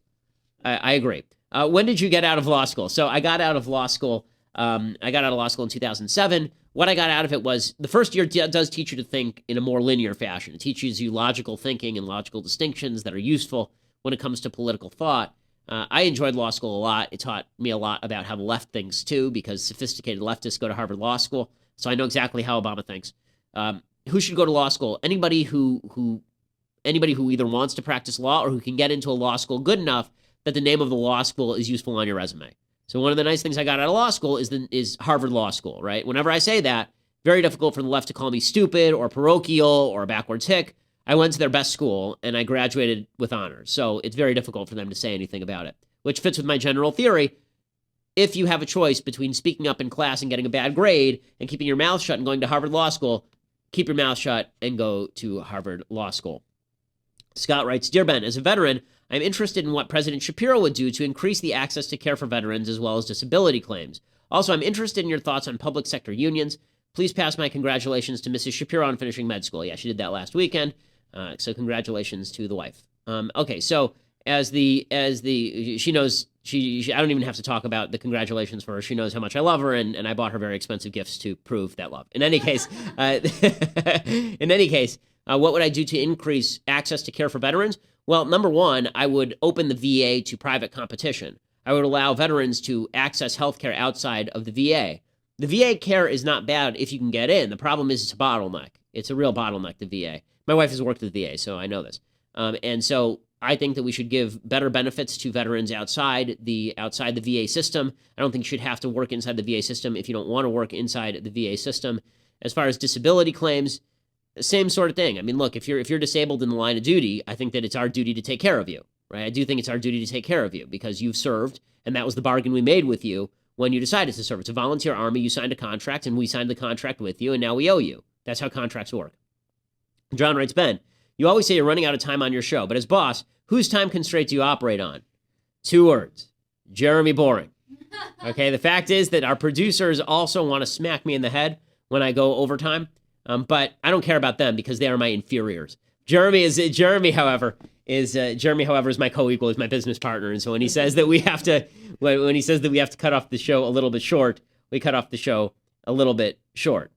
I agree. When did you get out of law school? So I got out of law school. In 2007. What I got out of it was the first year does teach you to think in a more linear fashion. It teaches you logical thinking and logical distinctions that are useful when it comes to political thought. I enjoyed law school a lot. It taught me a lot about how the left thinks too, because sophisticated leftists go to Harvard Law School. So I know exactly how Obama thinks. Who should go to law school? Anybody who either wants to practice law or who can get into a law school good enough that the name of the law school is useful on your resume. So one of the nice things I got out of law school is Harvard Law School, right? Whenever I say that, very difficult for the left to call me stupid or parochial or a backwards hick. I went to their best school and I graduated with honors. So it's very difficult for them to say anything about it, which fits with my general theory. If you have a choice between speaking up in class and getting a bad grade and keeping your mouth shut and going to Harvard Law School, keep your mouth shut and go to Harvard Law School. Scott writes, "Dear Ben, as a veteran, I'm interested in what President Shapiro would do to increase the access to care for veterans as well as disability claims. Also, I'm interested in your thoughts on public sector unions. Please pass my congratulations to Mrs. Shapiro on finishing med school." Yeah, she did that last weekend. So congratulations to the wife. Okay, so she knows, I don't even have to talk about the congratulations for her. She knows how much I love her, and I bought her very expensive gifts to prove that love. In any case, what would I do to increase access to care for veterans? Well, number one, I would open the VA to private competition. I would allow veterans to access healthcare outside of the VA. The VA care is not bad if you can get in. The problem is it's a bottleneck. It's a real bottleneck, the VA. My wife has worked at the VA, so I know this. And so I think that we should give better benefits to veterans outside the VA system. I don't think you should have to work inside the VA system if you don't want to work inside the VA system. As far as disability claims, same sort of thing. I mean, look, if you're disabled in the line of duty, I think that it's our duty to take care of you, right? I do think it's our duty to take care of you because you've served, and that was the bargain we made with you when you decided to serve. It's a volunteer army. You signed a contract, and we signed the contract with you, and now we owe you. That's how contracts work. John writes, "Ben, you always say you're running out of time on your show, but as boss, whose time constraint do you operate on?" 2 words. Jeremy Boring. Okay, the fact is that our producers also want to smack me in the head when I go overtime. But I don't care about them because they are my inferiors. Jeremy, however, is my co-equal, is my business partner, and so when he says that we have to cut off the show a little bit short, we cut off the show a little bit short.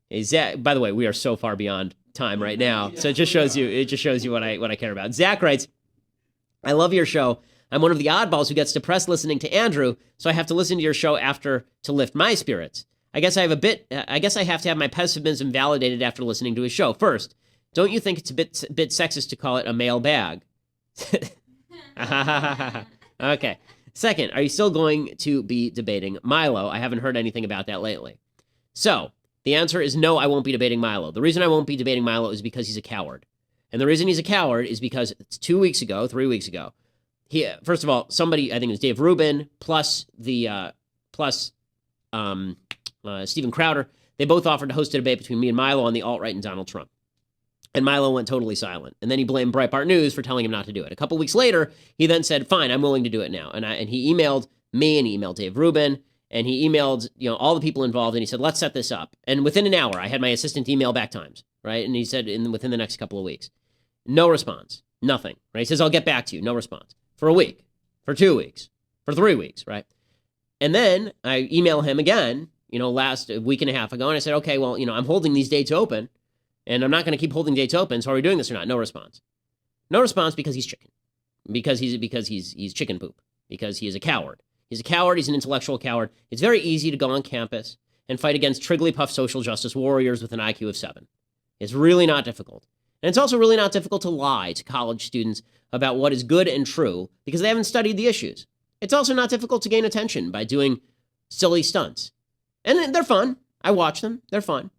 By the way, we are so far beyond time right now, so it just shows you what I care about. Zach writes, "I love your show. I'm one of the oddballs who gets depressed listening to Andrew, so I have to listen to your show after to lift my spirits. I guess I have to have my pessimism validated after listening to his show. First, don't you think it's a bit sexist to call it a mailbag?" Okay. Second, are you still going to be debating Milo? I haven't heard anything about that lately. So, the answer is no, I won't be debating Milo. The reason I won't be debating Milo is because he's a coward. And the reason he's a coward is because 3 weeks ago, first of all, somebody, I think it was Dave Rubin, plus Steven Crowder, they both offered to host a debate between me and Milo on the alt-right and Donald Trump. And Milo went totally silent. And then he blamed Breitbart News for telling him not to do it. A couple weeks later, he then said, "Fine, I'm willing to do it now." And he emailed me and he emailed Dave Rubin and he emailed, all the people involved and he said, let's set this up. And within an hour, I had my assistant email back times, right? And he said within the next couple of weeks, no response, nothing, right? He says, I'll get back to you, no response for a week, for 2 weeks, for 3 weeks, right? And then I email him again, last week and a half ago. And I said, okay, well, I'm holding these dates open and I'm not going to keep holding dates open. So are we doing this or not? No response. No response because he's chicken, because he's chicken poop, because he is a coward. He's a coward. He's an intellectual coward. It's very easy to go on campus and fight against Triggly-Puff social justice warriors with an IQ of 7. It's really not difficult. And it's also really not difficult to lie to college students about what is good and true because they haven't studied the issues. It's also not difficult to gain attention by doing silly stunts. And they're fun. I watch them. They're fun.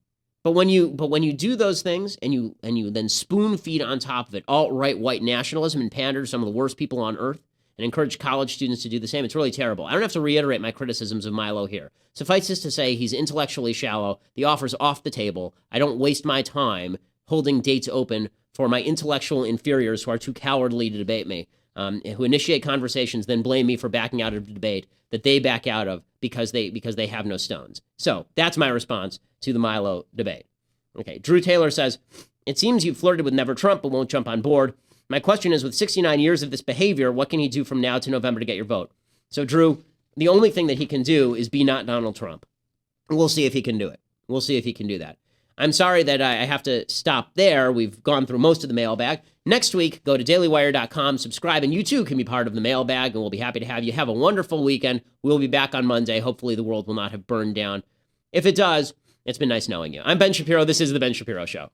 But when you do those things and you then spoon feed on top of it alt-right white nationalism and pander to some of the worst people on earth and encourage college students to do the same, it's really terrible. I don't have to reiterate my criticisms of Milo here. Suffice it to say, he's intellectually shallow. The offer's off the table. I don't waste my time holding dates open for my intellectual inferiors who are too cowardly to debate me, who initiate conversations, then blame me for backing out of the debate that they back out of because they have no stones. So that's my response to the Milo debate. Okay, Drew Taylor says, it seems you've flirted with Never Trump but won't jump on board. My question is, with 69 years of this behavior, what can he do from now to November to get your vote? So Drew, the only thing that he can do is be not Donald Trump. We'll see if he can do it. We'll see if he can do that. I'm sorry that I have to stop there. We've gone through most of the mailbag. Next week, go to dailywire.com, subscribe, and you too can be part of the mailbag, and we'll be happy to have you. Have a wonderful weekend. We'll be back on Monday. Hopefully the world will not have burned down. If it does, it's been nice knowing you. I'm Ben Shapiro. This is The Ben Shapiro Show.